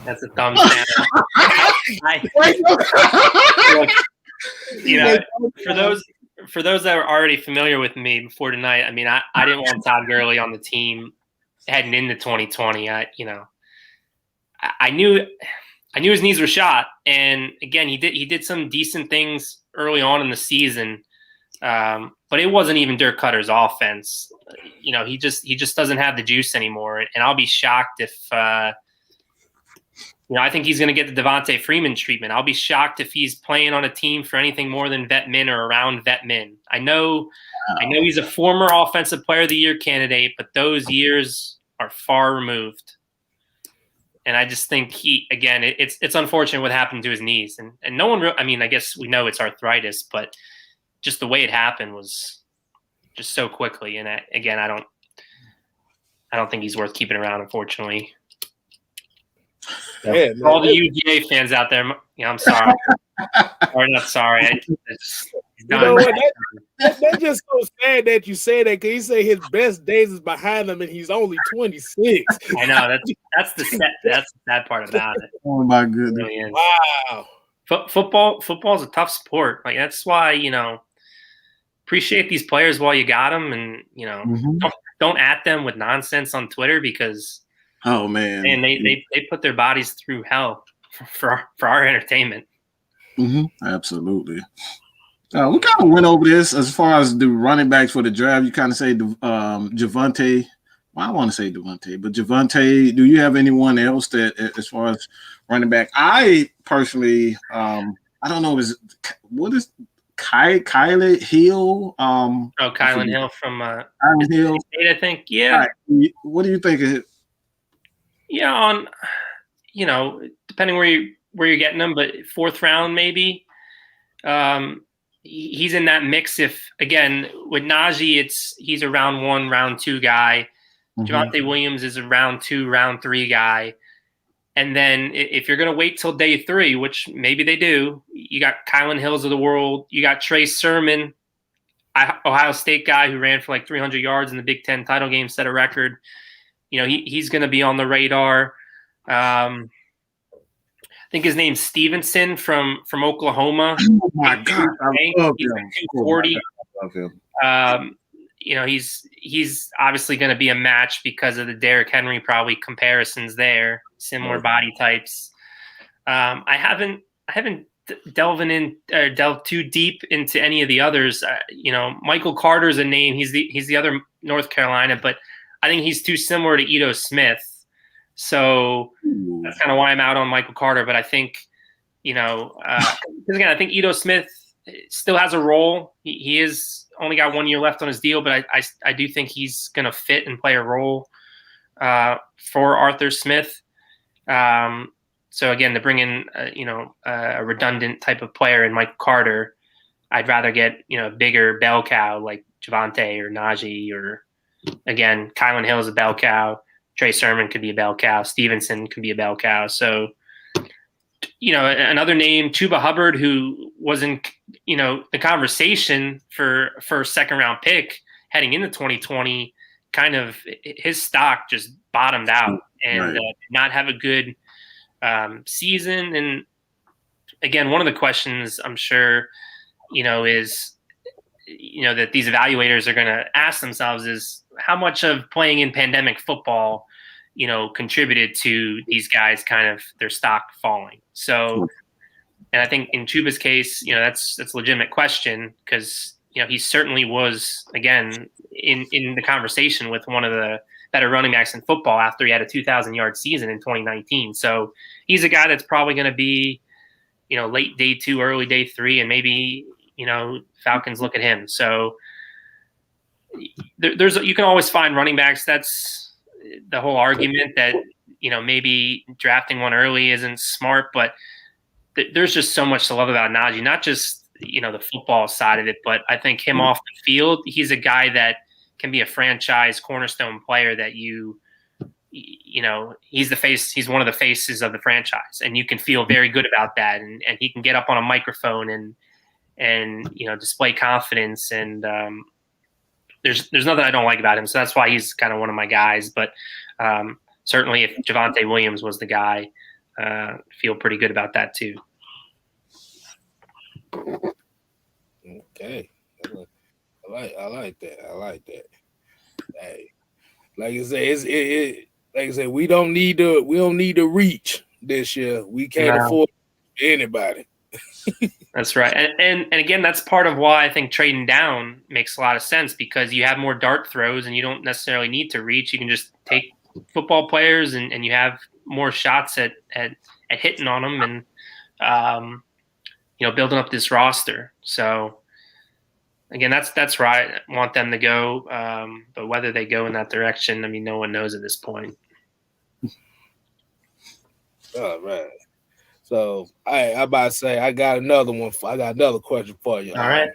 That's a thumbs down. For those that are already familiar with me before tonight, I mean, I didn't want Todd Gurley on the team heading into 2020. I knew his knees were shot, and again, he did some decent things early on in the season, but it wasn't even Dirk Cutter's offense. He just doesn't have the juice anymore, and I'll be shocked if. I think he's going to get the Devontae Freeman treatment. I'll be shocked if he's playing on a team for anything more than vet min or around vet min. I know he's a former Offensive Player of the Year candidate, but those years are far removed. And I just think it's unfortunate what happened to his knees. And no one I guess we know it's arthritis, but just the way it happened was just so quickly. And I don't think he's worth keeping around, unfortunately. Yeah, for all the UGA fans out there, I'm sorry. Or not sorry. That's just so sad that you say that because he say his best days is behind him and he's only 26. I know that's the sad part about it. Oh my goodness! Really wow. Football is a tough sport. Like that's why appreciate these players while you got them, and don't at them with nonsense on Twitter because. Oh man! And they put their bodies through hell for our entertainment. Absolutely. We kind of went over this as far as the running backs for the draft. You kind of say Javonte. Well, I want to say Devontae, but Javonte. Do you have anyone else that, as far as running back? I personally, I don't know. What is Kylan Hill? Kylan Hill from Kylan Hill, State, I think. Yeah. What do you think of it? Yeah, depending where where you're getting him, but 4th round maybe. He's in that mix. If again with Najee, he's a round 1, round 2 guy. Javonte Williams is a round 2, round 3 guy. And then if you're going to wait till day 3, which maybe they do, you got Kylan Hills of the world. You got Trey Sermon, Ohio State guy who ran for like 300 yards in the Big Ten title game, set a record. You know, he's going to be on the radar. I think his name's Stevenson from Oklahoma. Oh my God, I love he's him. 240. I love him. You know, he's obviously going to be a match because of the Derrick Henry probably comparisons there, similar body types. I haven't delved too deep into any of the others. You know, Michael Carter's a name. He's the other North Carolina, but I think he's too similar to Ito Smith. So that's kind of why I'm out on Michael Carter. But I think, you know, because again, I think Ito Smith still has a role. He is only got 1 year left on his deal, but I do think he's going to fit and play a role for Arthur Smith. So again, to bring in a redundant type of player in Michael Carter, I'd rather get a bigger bell cow like Javonte or Najee, or again Kylan Hill is a bell cow. Trey Sermon could be a bell cow. Stevenson could be a bell cow. So, another name, Chuba Hubbard, who was in, the conversation for a 2nd round pick heading into 2020, kind of his stock just bottomed out and did not have a good season. And again, one of the questions I'm sure, is, that these evaluators are going to ask themselves is how much of playing in pandemic football, contributed to these guys kind of their stock falling. So, and I think in Chuba's case, that's a legitimate question because, he certainly was, again, in the conversation with one of the better running backs in football after he had a 2,000-yard season in 2019. So he's a guy that's probably going to be, late day 2, early day 3, and maybe, Falcons look at him. So you can always find running backs. That's the whole argument that, maybe drafting one early isn't smart, but there's just so much to love about Najee, not just, the football side of it, but I think him off the field, he's a guy that can be a franchise cornerstone player that he's the face, he's one of the faces of the franchise, and you can feel very good about that. And he can get up on a microphone and display confidence. And there's nothing I don't like about him. So that's why he's kind of one of my guys. But certainly if Javonte Williams was the guy, feel pretty good about that too. Okay. I like that. Hey, like I said, we don't need to reach this year. We can't afford anybody. That's right. And again, that's part of why I think trading down makes a lot of sense, because you have more dart throws and you don't necessarily need to reach. You can just take football players and you have more shots at hitting on them and building up this roster. So again, that's where I want them to go. But whether they go in that direction, I mean, no one knows at this point. All right. So I'm about to say I got another one. I got another question for you. All right.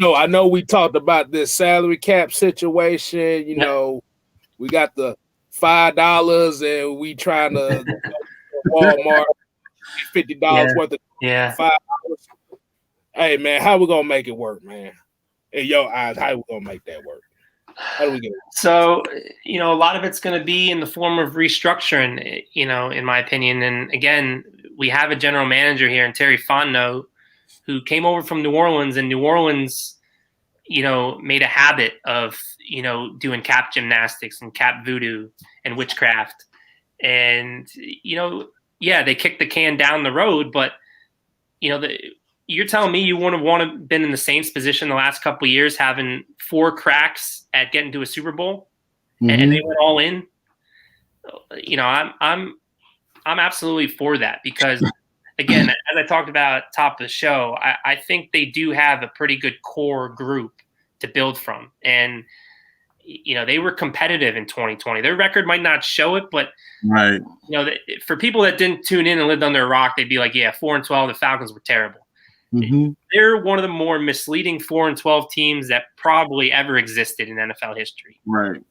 I know we talked about this salary cap situation. We got the $5 and we trying to go to Walmart $50 worth of $5. Hey man, how we gonna make it work, man? In your eyes, how we gonna make that work? How do we get it? So, a lot of it's going to be in the form of restructuring, in my opinion. And again, we have a general manager here in Terry Fontenot who came over from New Orleans, and New Orleans, made a habit of, doing cap gymnastics and cap voodoo and witchcraft. And, they kicked the can down the road, but, you're telling me you wouldn't want to been in the Saints position the last couple of years, having 4 cracks at getting to a Super Bowl, and they went all in. I'm absolutely for that because, again, as I talked about at the top of the show, I think they do have a pretty good core group to build from. And, they were competitive in 2020. Their record might not show it, but right. For people that didn't tune in and lived under a rock, they'd be like, yeah, 4-12, the Falcons were terrible. Mm-hmm. They're one of the more misleading 4-12 teams that probably ever existed in NFL history. Right.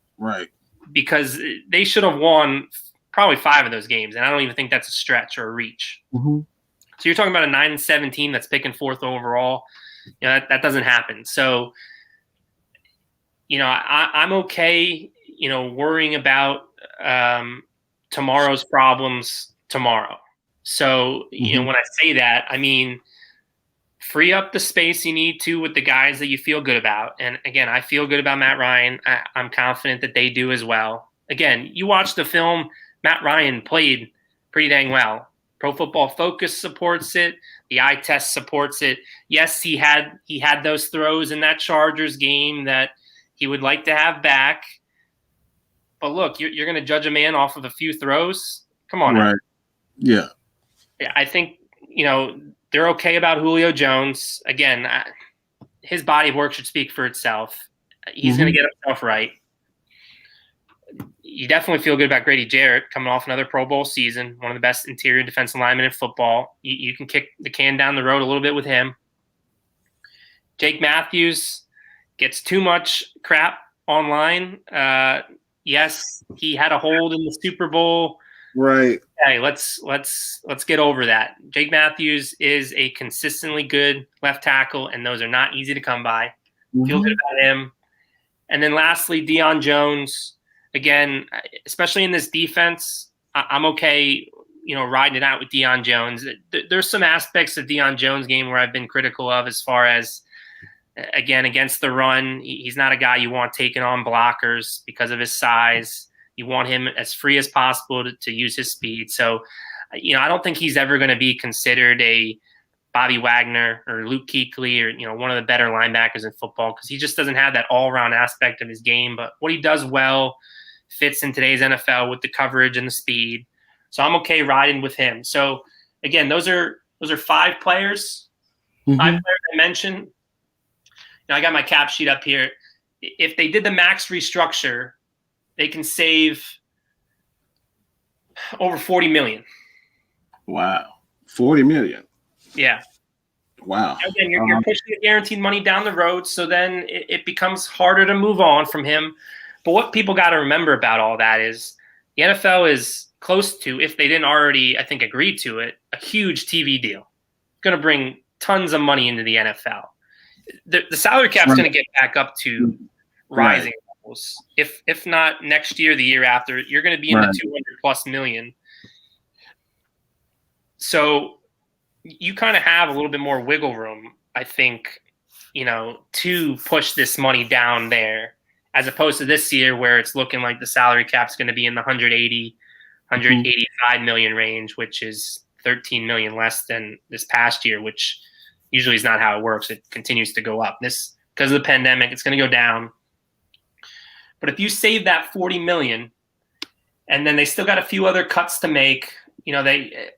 Because they should have won probably 5 of those games, and I don't even think that's a stretch or a reach. Mm-hmm. So you're talking about a 9-7 team that's picking 4th overall. That doesn't happen. So, I'm okay, worrying about tomorrow's problems tomorrow. So, when I say that, I mean, free up the space you need to with the guys that you feel good about. And again, I feel good about Matt Ryan. I'm confident that they do as well. Again, you watch the film, Matt Ryan played pretty dang well. Pro Football Focus supports it. The eye test supports it. Yes, he had those throws in that Chargers game that he would like to have back. But look, you're going to judge a man off of a few throws? Come on. Right. Yeah. I think, they're okay about Julio Jones. Again, his body of work should speak for itself. He's going to get himself right. You definitely feel good about Grady Jarrett coming off another Pro Bowl season, one of the best interior defensive linemen in football. You can kick the can down the road a little bit with him. Jake Matthews gets too much crap online. Yes, he had a hold in the Super Bowl. Right. Hey, let's get over that. Jake Matthews is a consistently good left tackle, and those are not easy to come by. Feel good about him. And then lastly, Dion Jones. Again, especially in this defense, I'm okay, riding it out with Dion Jones. There's some aspects of Dion Jones' game where I've been critical of as far as, again, against the run. He's not a guy you want taking on blockers because of his size. You want him as free as possible to use his speed. So, I don't think he's ever going to be considered a Bobby Wagner or Luke Kuechly or, one of the better linebackers in football because he just doesn't have that all-around aspect of his game. But what he does well fits in today's NFL with the coverage and the speed. So I'm okay riding with him. So, again, those are 5 players. 5 players I mentioned. I got my cap sheet up here. If they did the max restructure, they can save over $40 million. Wow. $40 million. Yeah. Wow. Again, you're pushing the guaranteed money down the road, so then it becomes harder to move on from him. But what people got to remember about all that is the NFL is close to, if they didn't already, I think, agree to it, a huge TV deal. It's going to bring tons of money into the NFL. The salary cap is going to get back up to rising levels. If not next year, the year after, you're going to be in the $200+ million. So you kind of have a little bit more wiggle room, I think, to push this money down there, as opposed to this year where it's looking like the salary cap's going to be in the 185 million range, which is 13 million less than this past year, which usually is not how it works. It continues to go up. This, because of the pandemic, it's going to go down. But if you save that 40 million, and then they still got a few other cuts to make,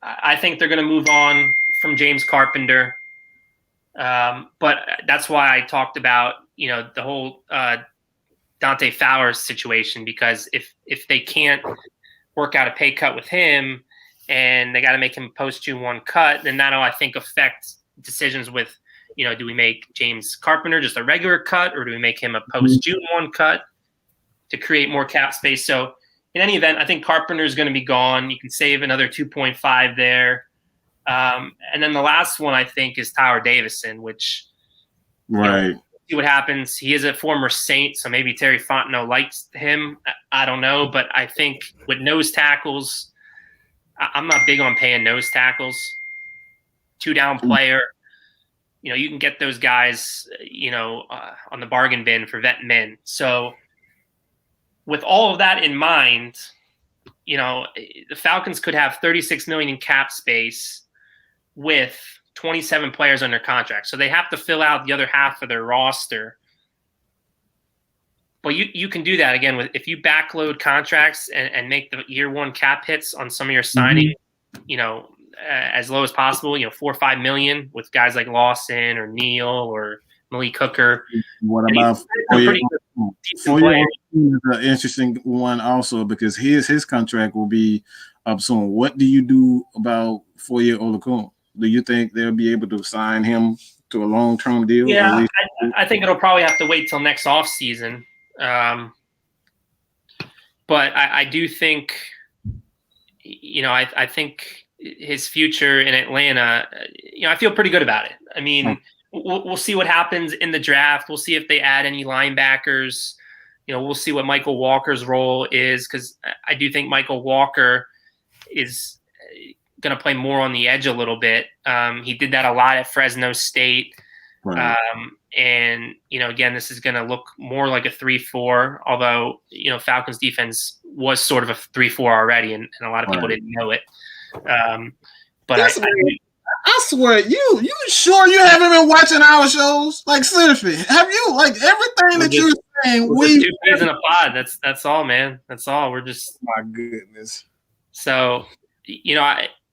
I think they're going to move on from James Carpenter. But that's why I talked about, the whole Dante Fowler situation, because if they can't work out a pay cut with him and they got to make him post-June 1 cut, then that'll, I think, affect decisions with, do we make James Carpenter just a regular cut, or do we make him a post-June 1 cut to create more cap space? So in any event, I think Carpenter is going to be gone. You can save another 2.5 there. And then the last one, I think, is Tyler Davison, which see what happens. He is a former Saint, so maybe Terry Fontenot likes him. I don't know, but I think with nose tackles, I'm not big on paying nose tackles. 2-down player, you can get those guys, on the bargain bin for vet men. So with all of that in mind, the Falcons could have $36 million in cap space with 27 players under contract. So they have to fill out the other half of their roster. But you can do that again if you backload contracts and make the year 1 cap hits on some of your signing, as low as possible, $4 or $5 million with guys like Lawson or Neal or Malik Hooker. What about decent player. Is an interesting one also because his contract will be up soon. What do you do about Foye Oluokun? Do you think they'll be able to sign him to a long-term deal? Yeah, I think it'll probably have to wait till next offseason. But I do think, I think his future in Atlanta, I feel pretty good about it. I mean, we'll see what happens in the draft. We'll see if they add any linebackers. We'll see what Michael Walker's role is because I do think Michael Walker is going to play more on the edge a little bit. He did that a lot at Fresno State. Right. And, again, this is going to look more like a 3-4, although, Falcons defense was sort of a 3-4 already, and a lot of people didn't know it. But I swear, you sure you haven't been watching our shows? Like, seriously, have you? Like, everything that you're saying, we're 2 days in a pod. That's all, man. That's all. We're just – my goodness. So,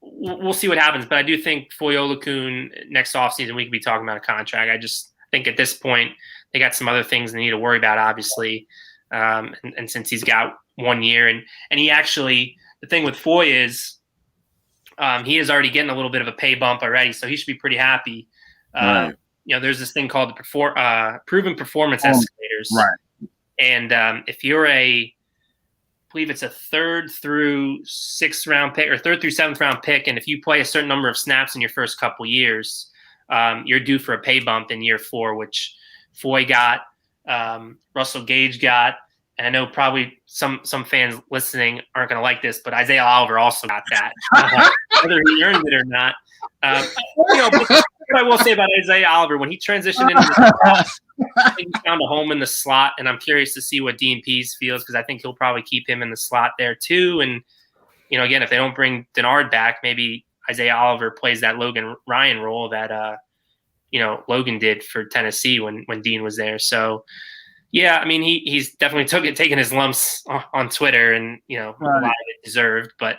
we'll see what happens. But I do think Foye Oluokun next offseason we could be talking about a contract. I just think at this point they got some other things they need to worry about, obviously. And since he's got 1 year, and he actually – the thing with Foye is – he is already getting a little bit of a pay bump already, so he should be pretty happy. Right. There's this thing called the proven performance escalators. Right. And if you're I believe it's a 3rd through 6th round pick or 3rd through 7th round pick, and if you play a certain number of snaps in your first couple years, you're due for a pay bump in year 4, which Foye got, Russell Gage got, and I know probably some fans listening aren't going to like this, but Isaiah Oliver also got that, whether he earned it or not. But what I will say about Isaiah Oliver, when he transitioned into the slot, I think he found a home in the slot, and I'm curious to see what Dean Pease feels because I think he'll probably keep him in the slot there too. And, again, if they don't bring Denard back, maybe Isaiah Oliver plays that Logan Ryan role that, Logan did for Tennessee when Dean was there. So, yeah, I mean, he's definitely taken his lumps on Twitter, and a lot of it deserved. But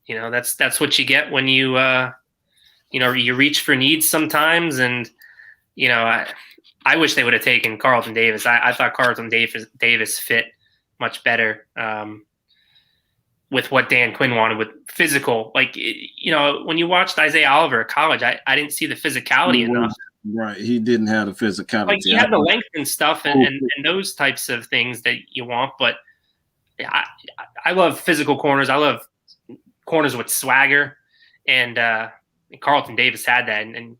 that's what you get when you you reach for needs sometimes. And I wish they would have taken Carlton Davis. I thought Carlton Davis fit much better with what Dan Quinn wanted with physical. Like when you watched Isaiah Oliver at college, I didn't see the physicality enough. Right, he didn't have the physicality. Like he had the length and stuff, and those types of things that you want. But I love physical corners. I love corners with swagger, and Carlton Davis had that, and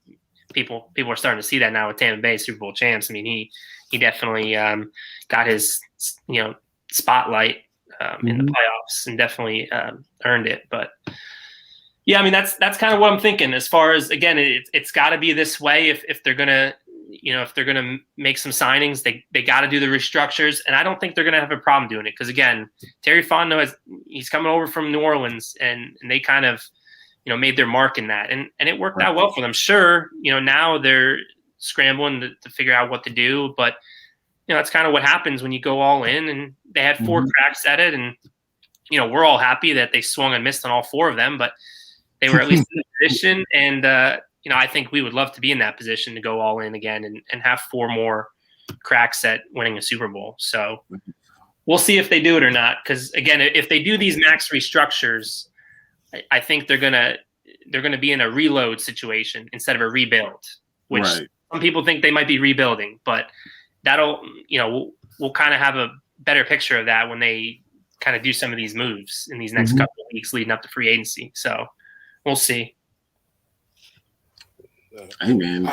people are starting to see that now with Tampa Bay Super Bowl champs. I mean, he definitely got his spotlight in the playoffs, and definitely earned it. But yeah, I mean that's kind of what I'm thinking. As far as again, it's got to be this way if they're gonna make some signings, they got to do the restructures, and I don't think they're gonna have a problem doing it because again, Terry Fontenot he's coming over from New Orleans, and they kind of made their mark in that, and it worked out well for them. Sure, now they're scrambling to figure out what to do, but that's kind of what happens when you go all in, and they had 4 cracks at it, and we're all happy that they swung and missed on all 4 of them, but they were at least in the position, and I think we would love to be in that position to go all in again and have 4 more cracks at winning a Super Bowl. So we'll see if they do it or not. Because again, if they do these max restructures, I think they're gonna be in a reload situation instead of a rebuild, which some people think they might be rebuilding, but that'll we'll kind of have a better picture of that when they kind of do some of these moves in these next couple of weeks leading up to free agency. So we'll see. Hey man,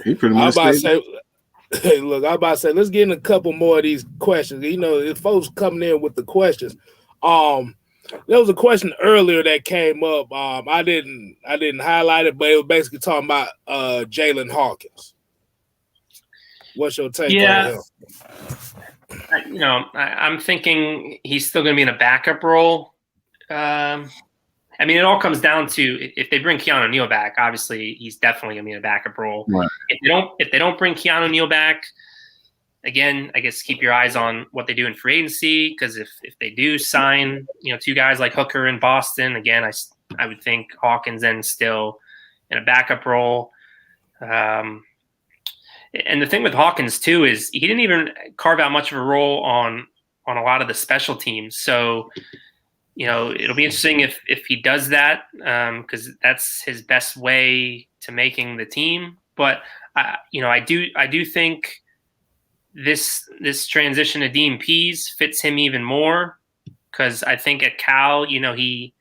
he pretty much. I'm about to say, let's get in a couple more of these questions. If folks coming in with the questions, there was a question earlier that came up. I didn't highlight it, but it was basically talking about Jalen Hawkins. What's your take on him? I'm thinking he's still going to be in a backup role. I mean, it all comes down to if they bring Keanu Neal back. Obviously, he's definitely going to be in a backup role. Right. If they don't bring Keanu Neal back, again, I guess keep your eyes on what they do in free agency. Because if they do sign, 2 guys like Hooker in Boston, again, I would think Hawkins then still in a backup role. And the thing with Hawkins too is he didn't even carve out much of a role on a lot of the special teams. So, it'll be interesting if he does that, because that's his best way to making the team. But I do think this transition to Dean Pease fits him even more, because I think at Cal, he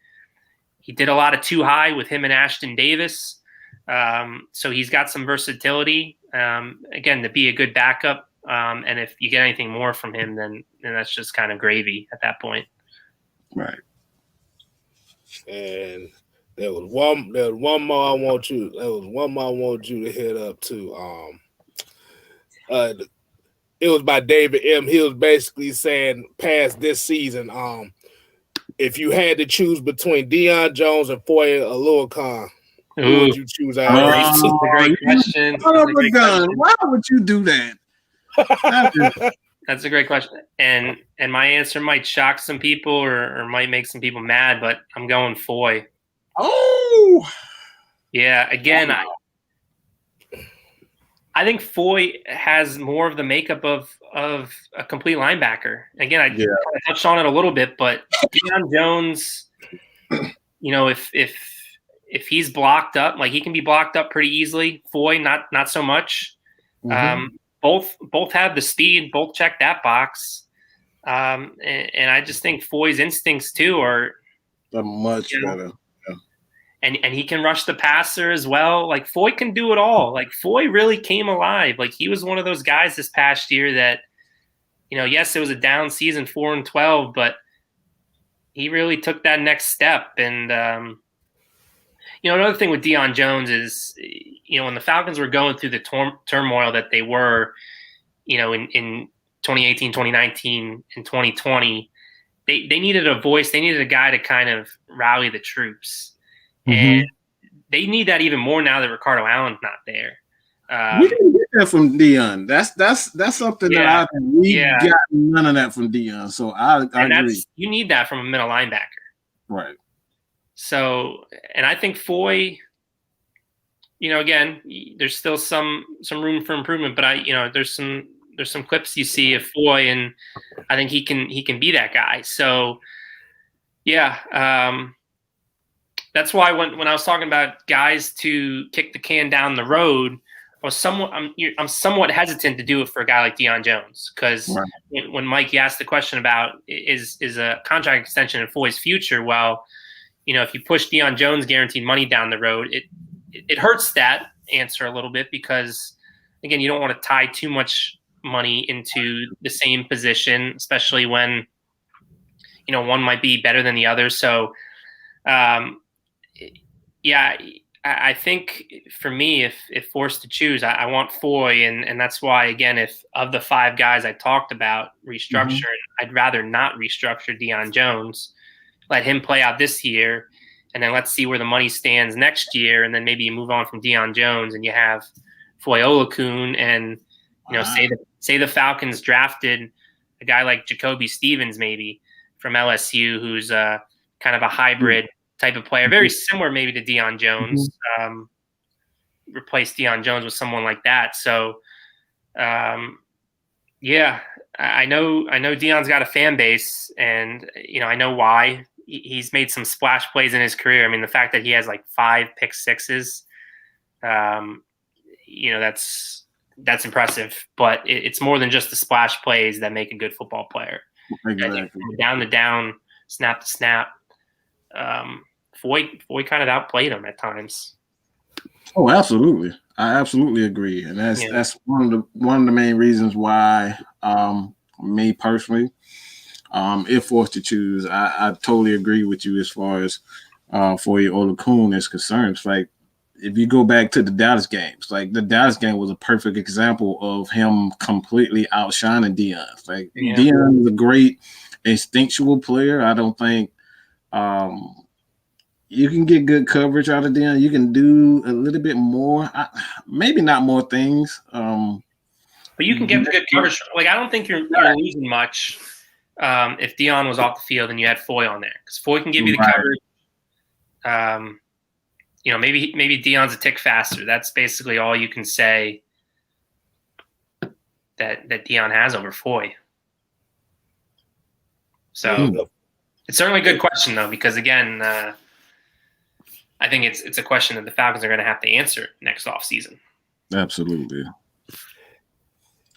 did a lot of too high with him and Ashton Davis. So he's got some versatility, again, to be a good backup. And if you get anything more from him, then that's just kind of gravy at that point. Right. And there was one more I want you to hit up too. It was by David M. He was basically saying past this season, if you had to choose between Dion Jones and Foye Oluokun, who would you choose out of these two? Great question. Why would you do that? That's a great question. And my answer might shock some people or might make some people mad, but I'm going Foye. Oh! Yeah, again, I think Foye has more of the makeup of a complete linebacker. Again, I kind of touched on it a little bit, but Dion Jones, if he's blocked up, like he can be blocked up pretty easily. Foye, not so much. Mm-hmm. Both have the speed, both check that box. And I just think Foye's instincts too are much better. Yeah. And he can rush the passer as well. Like Foye can do it all. Like Foye really came alive. Like he was one of those guys this past year that, yes, it was a down season, 4-12, but he really took that next step. And another thing with Dion Jones is, when the Falcons were going through the turmoil that they were, in 2018, 2019, and 2020, they needed a voice. They needed a guy to kind of rally the troops. Mm-hmm. And they need that even more now that Ricardo Allen's not there. We didn't get that from Dion. That's something that we got none of that from Dion. So I agree. You need that from a middle linebacker. Right. So, and I think Foye, again, there's still some room for improvement, but there's some clips you see of Foye, and I think he can be that guy. So, that's why when I was talking about guys to kick the can down the road, I'm somewhat hesitant to do it for a guy like Dion Jones, because when Mike, you asked the question about is a contract extension in Foye's future, well, if you push Dion Jones guaranteed money down the road, it hurts that answer a little bit, because again, you don't want to tie too much money into the same position, especially when one might be better than the other. So I think for me, if forced to choose, I want Foye, and that's why, again, if of the 5 guys I talked about restructuring, I'd rather not restructure Dion Jones. Let him play out this year, and then let's see where the money stands next year, and then maybe you move on from Dion Jones and you have Foye Oluokun, and say the Falcons drafted a guy like Jacoby Stevens maybe from LSU, who's kind of a hybrid type of player, very similar maybe to Dion Jones. Replace Dion Jones with someone like that. So, I know Dion's got a fan base, and I know why. He's made some splash plays in his career. I mean, the fact that he has like 5 pick sixes, that's impressive. But it's more than just the splash plays that make a good football player. Exactly. Down to down, snap to snap. Foye kind of outplayed him at times. Oh, absolutely. I absolutely agree, and that's one of the main reasons why me personally, if forced to choose, I totally agree with you as far as Foye Oluokun is concerned. It's like if you go back to the Dallas games, like the Dallas game was a perfect example of him completely outshining Dion. Like Dion is a great instinctual player. I don't think you can get good coverage out of Dion. You can do a little bit more, maybe not more things. But you can get the good coverage. Like, I don't think you're losing much if Dion was off the field and you had Foye on there, because Foye can give you the coverage. Maybe Dion's a tick faster. That's basically all you can say. that Dion has over Foy. So it's certainly a good question, though, because, again, I think it's a question that the Falcons are going to have to answer next offseason. Absolutely.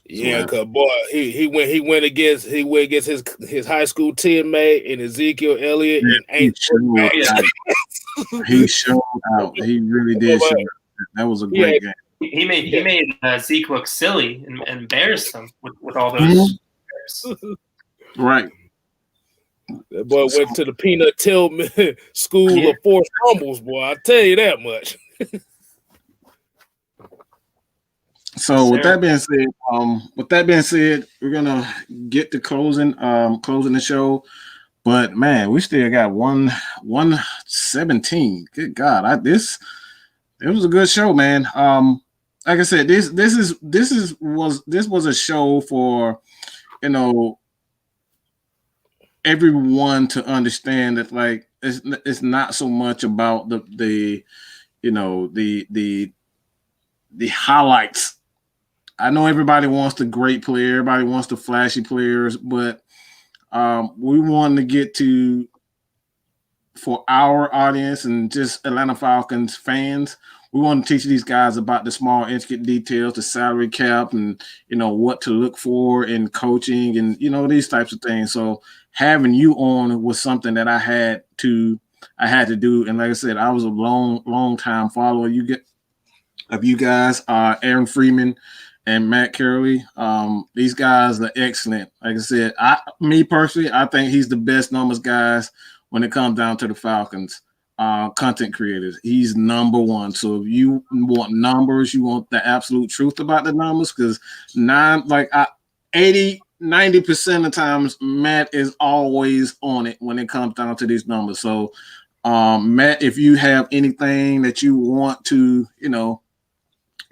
Yeah, cause boy, he went against his high school teammate and Ezekiel Elliott and he showed out. He really did show out. That was a great game. He made Zeke look silly and embarrassed him with all those. Right. That boy went to the Peanut Tillman School of Forced Fumbles, boy. I tell you that much. So with that being said, we're gonna get to closing the show. But man, we still got 117. Good God, it was a good show, man. Like I said, this was a show for, everyone to understand that, like, it's not so much about the highlights. I know everybody wants the great player, everybody wants the flashy players, but we want to get to, for our audience and just Atlanta Falcons fans, we want to teach these guys about the small, intricate details, the salary cap, and what to look for in coaching, and these types of things. So having you on was something that I had to do, and like I said, I was a long time follower. Of you guys, Aaron Freeman and Matt Karoly. These guys are excellent. Like I said, me personally, I think he's the best numbers guys when it comes down to the Falcons. Content creators, he's number one. So if you want numbers, you want the absolute truth about the numbers, because 80-90% of the times Matt is always on it when it comes down to these numbers. So Matt, if you have anything that you want to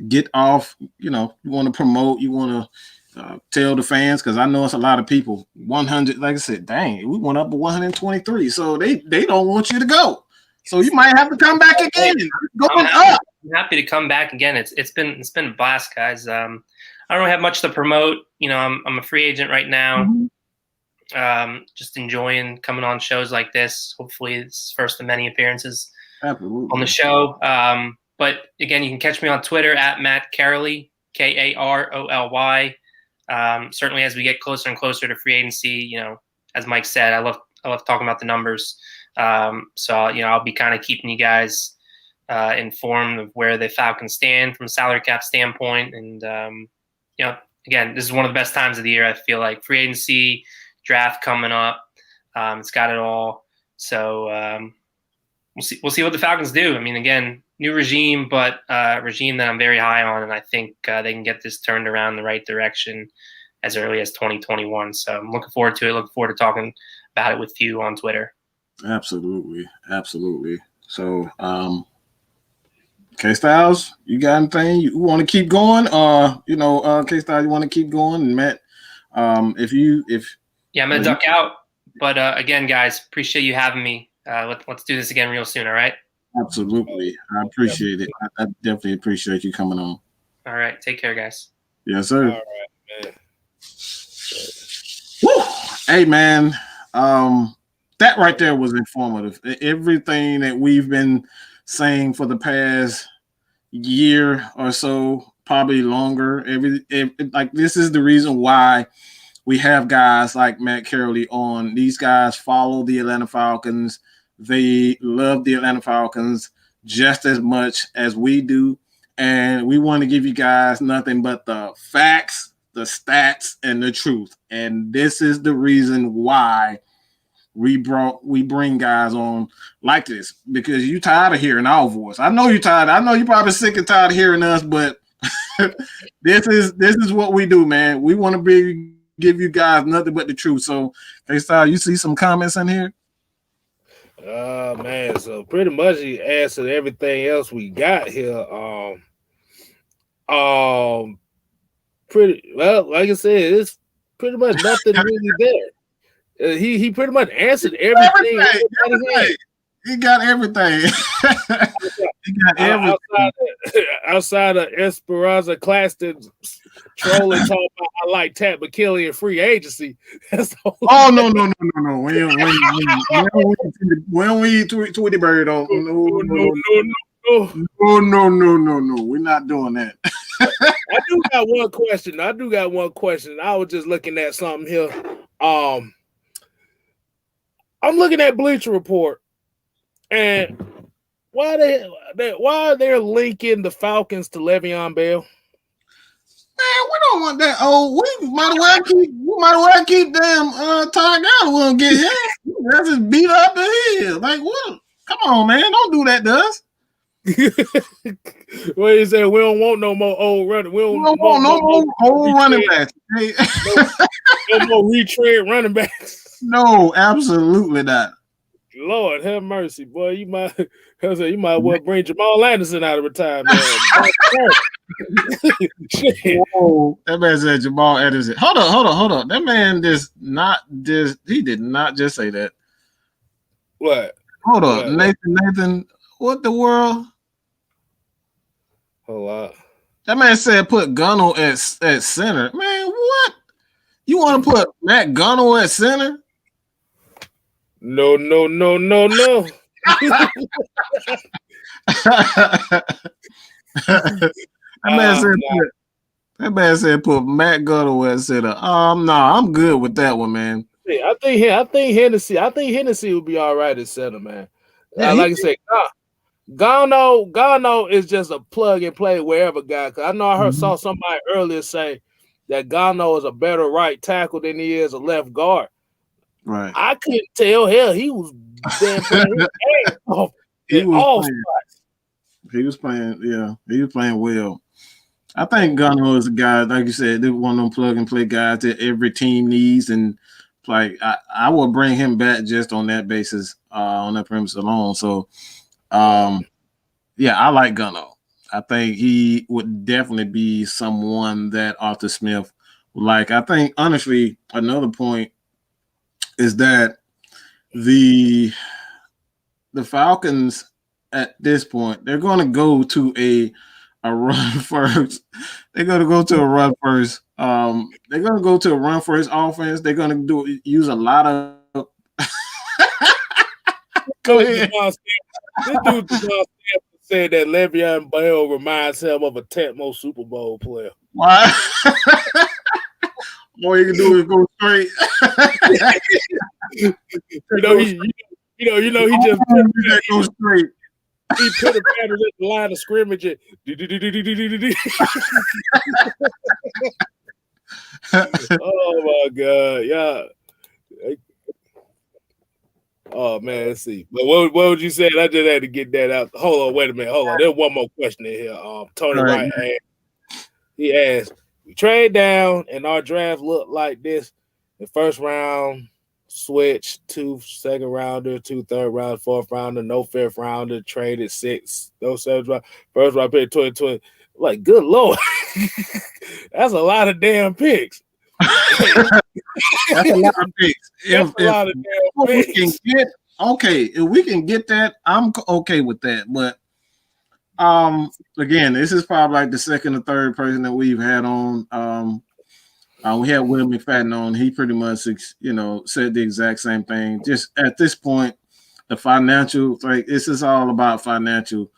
get off, you want to promote, you want to tell the fans, because I know it's a lot of people. 100, like I said, dang, we went up to 123, so they don't want you to go. So you might have to come back again. I'm happy to come back again. It's been a blast, guys. I don't really have much to promote. I'm a free agent right now. Just enjoying coming on shows like this. Hopefully, it's first of many appearances on the show. But again, you can catch me on Twitter at Matt Karoly, Karoly. Certainly, as we get closer and closer to free agency, as Mike said, I love talking about the numbers. So I'll be kind of keeping you guys informed of where the Falcons stand from a salary cap standpoint. And again, this is one of the best times of the year. I feel like free agency, draft coming up. It's got it all. So we'll see what the Falcons do. I mean, again, new regime, but regime that I'm very high on, and I think they can get this turned around in the right direction as early as 2021. So I'm looking forward to it. Looking forward to talking about it with you on Twitter. Absolutely. So, K-Styles, you got anything you want to keep going? K-Styles, you want to keep going? And Matt, I'm gonna duck out. But again, guys, appreciate you having me. Let's do this again real soon. All right. Absolutely, I appreciate it. I definitely appreciate you coming on. All right, take care, guys. Yes, sir. All right, man. Woo! Hey, man. That right there was informative. Everything that we've been saying for the past year or so, probably longer. This is the reason why we have guys like Matt Karoly on. These guys follow the Atlanta Falcons. They love the Atlanta Falcons just as much as we do. And we want to give you guys nothing but the facts, the stats, and the truth. And this is the reason why we bring guys on like this, because you tired of hearing our voice. I know you're tired. I know you're probably sick and tired of hearing us, but this is what we do, man. We want to give you guys nothing but the truth. So, K-Style, you see some comments in here? Man, so pretty much he answered everything else we got here. Pretty well, like I said, it's pretty much nothing really there. He pretty much answered everything. He got everything. Outside of Esperanza Claxton trolling talking about I like Tat McKinley in free agency. Oh no. We don't eat Tweety Bird. No. We're not doing that. I do got one question. I was just looking at something here. I'm looking at Bleacher Report, and why are they linking the Falcons to Le'Veon Bell? Man, we don't want that. Oh, we might as well keep damn Todd Galloway. We'll get him. That's just beat up the head. Like what? Come on, man! Don't do that to us. Well, he said we don't want no more old running. We don't want no more old running backs. No more retread running backs. No, absolutely not. Lord have mercy, boy. You might well bring Jamal Anderson out of retirement. Whoa, that man said Jamal Anderson. Hold on. That man did not just say that. What? Hold on, Nathan. What the world? Hold on. That man said put Gunno at center. Man, what? You want to put Matt Gunno at center? No. That man said put Matt Gunno at center. No, I'm good with that one, man. I think Hennessy would be all right at center, man. Yeah, like I said, Gano is just a plug and play wherever guy. Cause I know I saw somebody earlier say that Gano is a better right tackle than he is a left guard. Right. I couldn't tell. Hell, he was damn playing his ass off. He was playing well. I think Gano is a guy, like you said, they're one of them plug and play guys that every team needs, and like I will bring him back just on that basis, on that premise alone. So, yeah, I like Gano. I think he would definitely be someone that Arthur Smith would like. I think honestly, another point is that the Falcons at this point, they're going to go to a run first. They're going to go to a run first. They're going to go to a run first offense. They're going to use a lot of. Go ahead. This dude said that Le'Veon Bell reminds him of a Tecmo Super Bowl player. Why? All you can do is go straight. He just go straight. He put a pattern at the line of scrimmage. Oh my God, yeah. Oh man, let's see. But what would you say? I just had to get that out. Hold on, wait a minute. Hold on. There's one more question in here. Tony Wright asked. He asked, "We trade down and our draft look like this: the first round switch, 2 second rounder, 2 third round, 4th rounder, no 5th rounder, traded 6, no 7th round, first round pick 2020." Like, good Lord, that's a lot of damn picks. That's a lot of picks. If we can get that, I'm okay with that. But again, this is probably like the second or third person that we've had on. We had Will McFadden on. He pretty much, said the exact same thing. Just at this point, the financial, like this is all about financially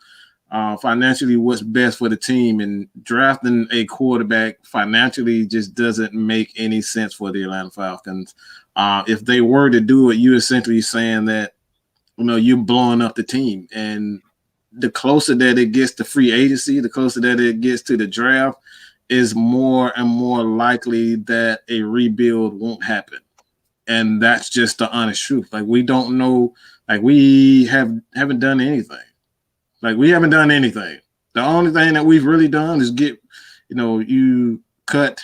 what's best for the team, and drafting a quarterback financially just doesn't make any sense for the Atlanta Falcons. If they were to do it, you're essentially saying that, you're blowing up the team. And the closer that it gets to free agency, the closer that it gets to the draft, is more and more likely that a rebuild won't happen. And that's just the honest truth. Like, we don't know, like we haven't done anything. Like, we haven't done anything. The only thing that we've really done is get, you cut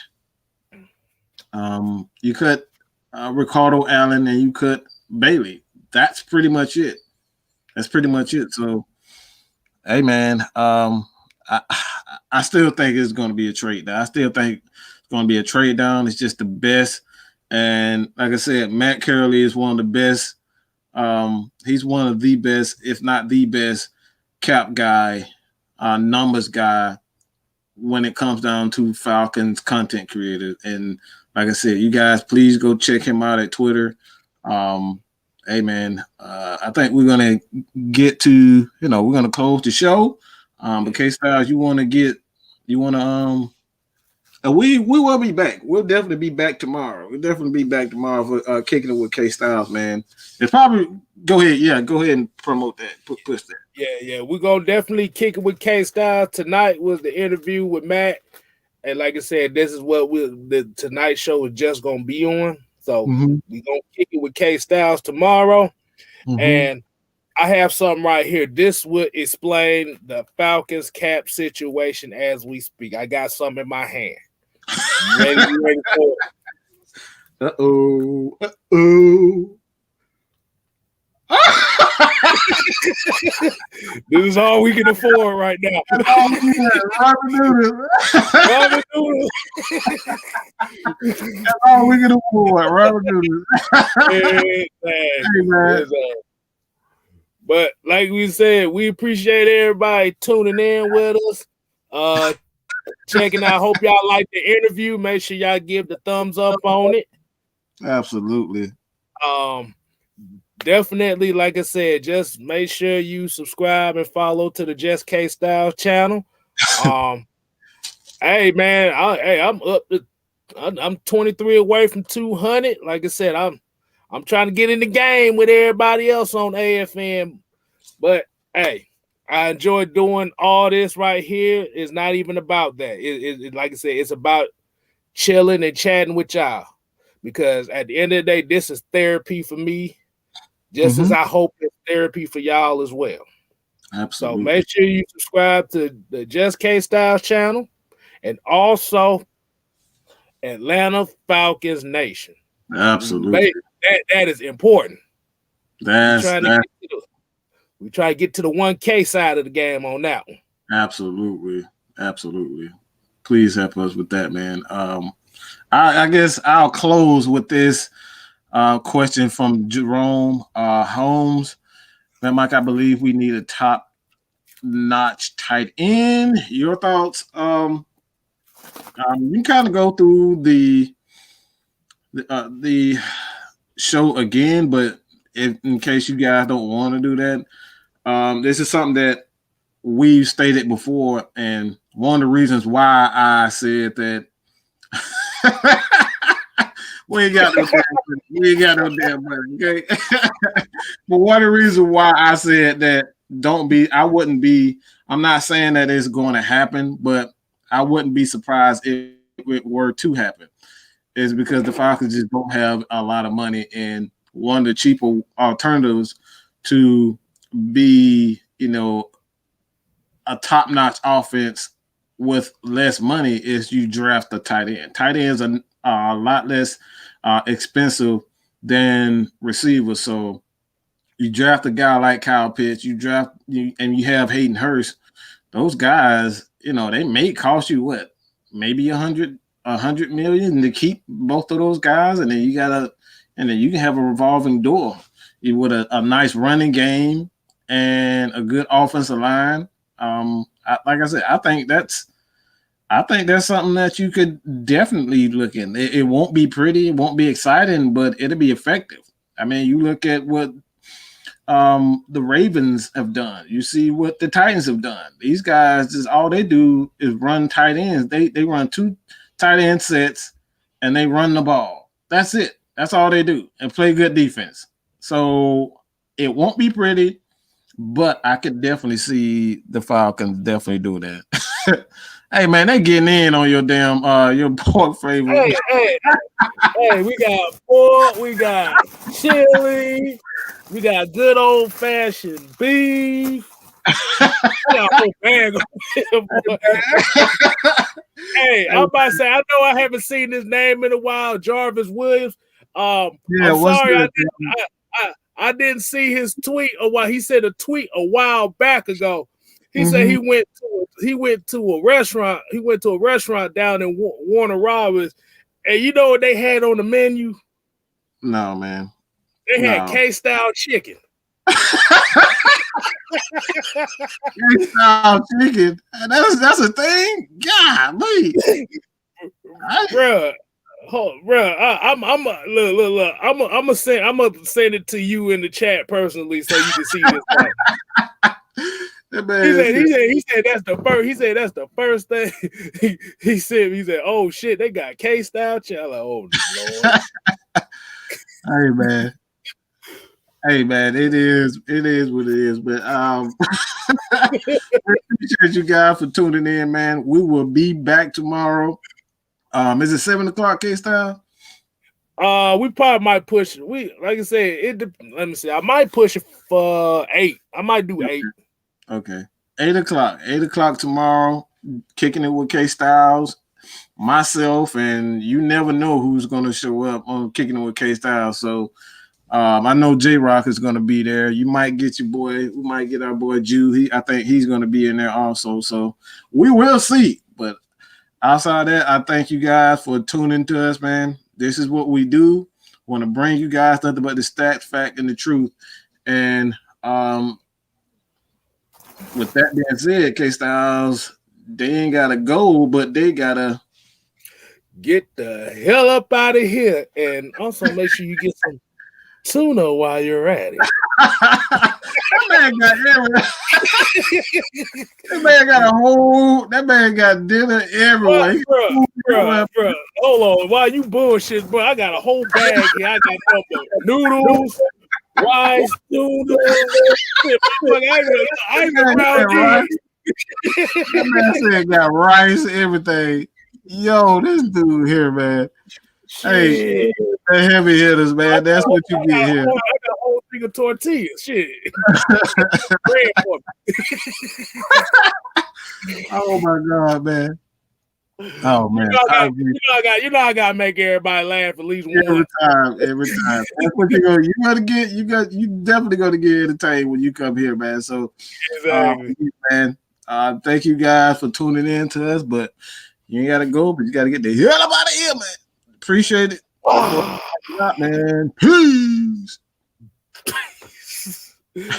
Ricardo Allen and you cut Bailey. That's pretty much it. So, hey man, I still think it's going to be a trade down. I still think it's going to be a trade down. It's just the best. And like I said, Matt Karoly is one of the best. He's one of the best, if not the best, cap guy, numbers guy when it comes down to Falcons content creators. And like I said, you guys, please go check him out at Twitter. Hey man, I think we're gonna get to, we're gonna close the show. But K-Styles, we will be back. We'll definitely be back tomorrow. For kicking it with K-Styles, man. It's probably go ahead and promote that. Push that. Yeah. We're gonna definitely kick it with K-Styles. Tonight was the interview with Matt. And like I said, this is what the tonight show is just gonna be on. So we're gonna kick it with K-Styles tomorrow. And I have something right here. This would explain the Falcons cap situation as we speak. I got something in my hand. You ready for it? This is all we can afford right now. Robert Noodles. That's all we can afford. Robert Noodles. But like we said, we appreciate everybody tuning in with us. Checking out. Hope y'all like the interview. Make sure y'all give the thumbs up on it. Absolutely. Definitely, like I said, just make sure you subscribe and follow to the Just K-Styles channel. Hey man, I'm up to I'm 23 away from 200. Like I said, I'm trying to get in the game with everybody else on AFN. But hey, I enjoy doing all this right here. It's not even about that. It like I said, it's about chilling and chatting with y'all. Because at the end of the day, this is therapy for me. Just as I hope it's therapy for y'all as well. Absolutely. So make sure you subscribe to the Just K-Styles channel and also Atlanta Falcons Nation. Absolutely. That is important. We try to get to the 1K side of the game on that one. Absolutely. Please help us with that, man. I guess I'll close with this question from Jerome Holmes. Man, Mike, I believe we need a top-notch tight end. Your thoughts? You can kind of go through the show again, but in case you guys don't want to do that, this is something that we've stated before, and one of the reasons why I said that we ain't got no damn money, okay? But one of the reasons why I said that I'm not saying that it's going to happen, but I wouldn't be surprised if it were to happen, is because the Falcons just don't have a lot of money, and one of the cheaper alternatives to be, a top-notch offense with less money is you draft a tight end. Tight ends are a lot less expensive than receivers. So you draft a guy like Kyle Pitts, and you have Hayden Hurst. Those guys, they may cost you what, maybe $100 million to keep both of those guys, and then you can have a revolving door with a nice running game and a good offensive line. Like I said, I think that's something that you could definitely look in. It won't be pretty, it won't be exciting, but it'll be effective. I mean, you look at what the Ravens have done. You see what the Titans have done. These guys, just all they do is run tight ends. They run 2 tight end sets and they run the ball. That's it. That's all they do, and play good defense. So it won't be pretty, but I could definitely see the Falcons definitely do that. Hey man, they getting in on your damn your pork flavor. Hey, we got pork, we got chili, we got good old fashioned beef. We got a whole bag of Hey, I'm about to say, I know I haven't seen this name in a while, Jarvis Williams. I'm sorry, I didn't see his tweet or what he said a tweet a while back ago. He said he went to a restaurant. He went to a restaurant down in Warner Robins, and you know what they had on the menu? No, man. They had K-style chicken. K-Style chicken. That's a thing? Golly. Bruh. I'm look. I'm gonna send it to you in the chat personally so you can see this. He said that's the first. He said that's the first thing. he said, oh shit, they got K-Style chicken. Like, oh Lord. Hey man, it is what it is. But appreciate you guys for tuning in, man. We will be back tomorrow. Is it 7:00 K-Style? We probably might push. Like I said, let me see. I might push it for 8. I might do 8. Okay, 8:00. 8:00 tomorrow. Kicking it with K-Styles, myself, and you never know who's going to show up on Kicking It with K-Styles. So I know J-Rock is going to be there. You might get your boy. We might get our boy Jew. I think he's going to be in there also. So we will see. But outside of that, I thank you guys for tuning to us, man. This is what we do. Want to bring you guys nothing but the stats, fact, and the truth. And with that being said, K-Styles, they ain't got to go, but they got to get the hell up out of here. And also make sure you get some tuna while you're at it. That man got dinner everywhere. Bro. Hold on. While you bullshit, bro, I got a whole bag here. I got noodles, rice, noodles. I ain't around these. That man said got rice, everything. Yo, this dude here, man. Hey, the heavy hitters, man. That's what you get here. I got a whole thing of tortillas. Shit. Oh my God, man. Oh man. You know I gotta make everybody laugh at least every time. That's what you definitely gonna get entertained when you come here, man. So exactly. Man. Thank you guys for tuning in to us, but you ain't gotta go, but you gotta get the hell out of here, man. Appreciate it. Man. Peace.